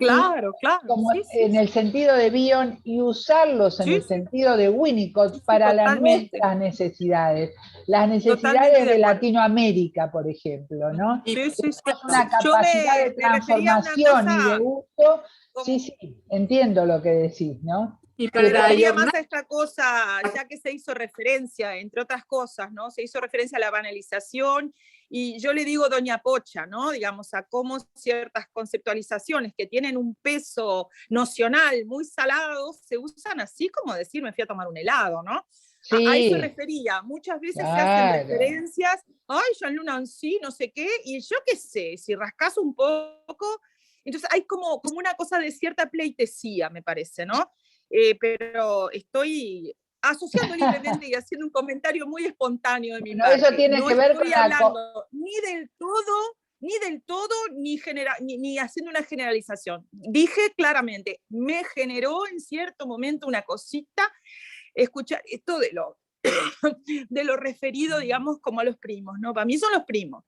Claro, claro. como Sí, sí, en el sentido de Bion y usarlos en el sentido de Winnicott para nuestras necesidades, las necesidades de Latinoamérica, por ejemplo, ¿no? Sí, sí, sí. Una capacidad de transformación y de uso, sí, entiendo lo que decís, ¿no? Me refería más a esta cosa, ya que se hizo referencia, entre otras cosas, ¿no? Se hizo referencia a la banalización, y yo le digo doña Pocha, ¿no? Digamos, a cómo ciertas conceptualizaciones que tienen un peso nocional muy salado, se usan así como decir, me fui a tomar un helado, ¿no? Sí, a eso refería. Muchas veces se hacen referencias, ay, Jean-Luc Nancy, no sé qué, y yo qué sé, si rascas un poco, entonces hay como una cosa de cierta pleitesía, me parece, ¿no? Pero estoy asociando libremente y haciendo un comentario muy espontáneo de mi parte. Eso tiene no que ver estoy con hablando ni del todo, ni haciendo una generalización. Dije claramente, me generó en cierto momento una cosita escuchar esto de lo referido, digamos, como a los primos, ¿no? Para mí son los primos.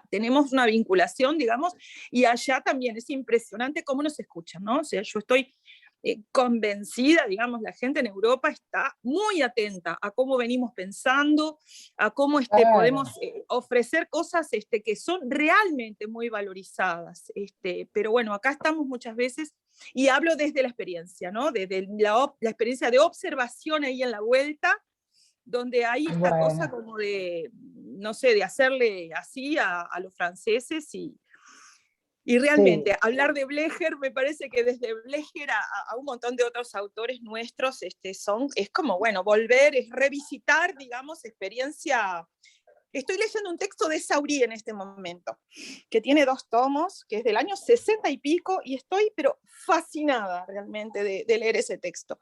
Tenemos una vinculación, digamos, y allá también es impresionante cómo nos escuchan, ¿no? O sea, yo estoy convencida, digamos, la gente en Europa está muy atenta a cómo venimos pensando, a cómo podemos ofrecer cosas que son realmente muy valorizadas. Pero bueno, acá estamos muchas veces, y hablo desde la experiencia, ¿no? Desde la experiencia de observación ahí en la vuelta, donde hay esta cosa como de, no sé, de hacerle así a los franceses y realmente hablar de Blecher, me parece que desde Blecher a un montón de otros autores nuestros es como, bueno, volver, es revisitar, digamos, experiencia. Estoy leyendo un texto de Saurí en este momento, que tiene 2 tomos, que es del año 60 y pico, y estoy pero fascinada realmente de leer ese texto.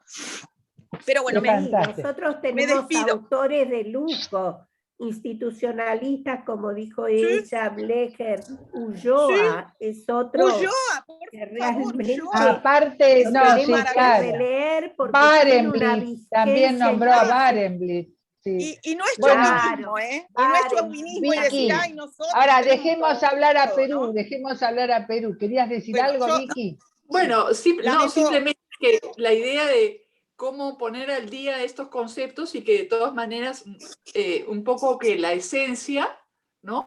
Pero bueno, nosotros tenemos autores de lujo, institucionalistas, como dijo ella, Blecher, Ulloa, es otro. Ulloa, por que realmente favor, aparte, no, sí, claro. Leer porque Barenblit, también nombró a Barenblit. Sí. Y no es chauvinismo, ¿eh? Y no es chauvinismo y decir, ay, nosotros. Ahora, dejemos hablar a Perú, dejemos hablar a Perú. ¿Querías decir algo, Vicky? Bueno, simplemente que la idea de cómo poner al día estos conceptos y que de todas maneras un poco que la esencia, ¿no?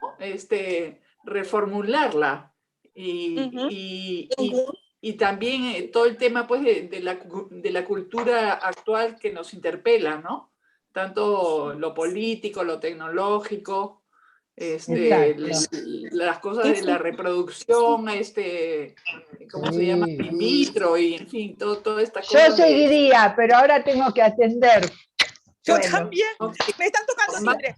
Reformularla y también todo el tema pues de la cultura actual que nos interpela, ¿no? Tanto lo político, lo tecnológico, las cosas de la reproducción, ¿cómo se llama? In vitro y en fin, toda esta cosa. Yo seguiría, pero ahora tengo que atender. Yo también. Me están tocando timbre.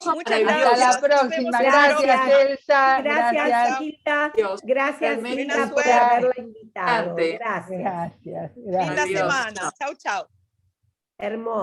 Muchas gracias. Hasta la próxima. Gracias, Elsa. Gracias, Gilda. Gracias, Gilda, por haberla invitado. Gracias. Gracias. Linda semana. Chau, chau. Hermoso.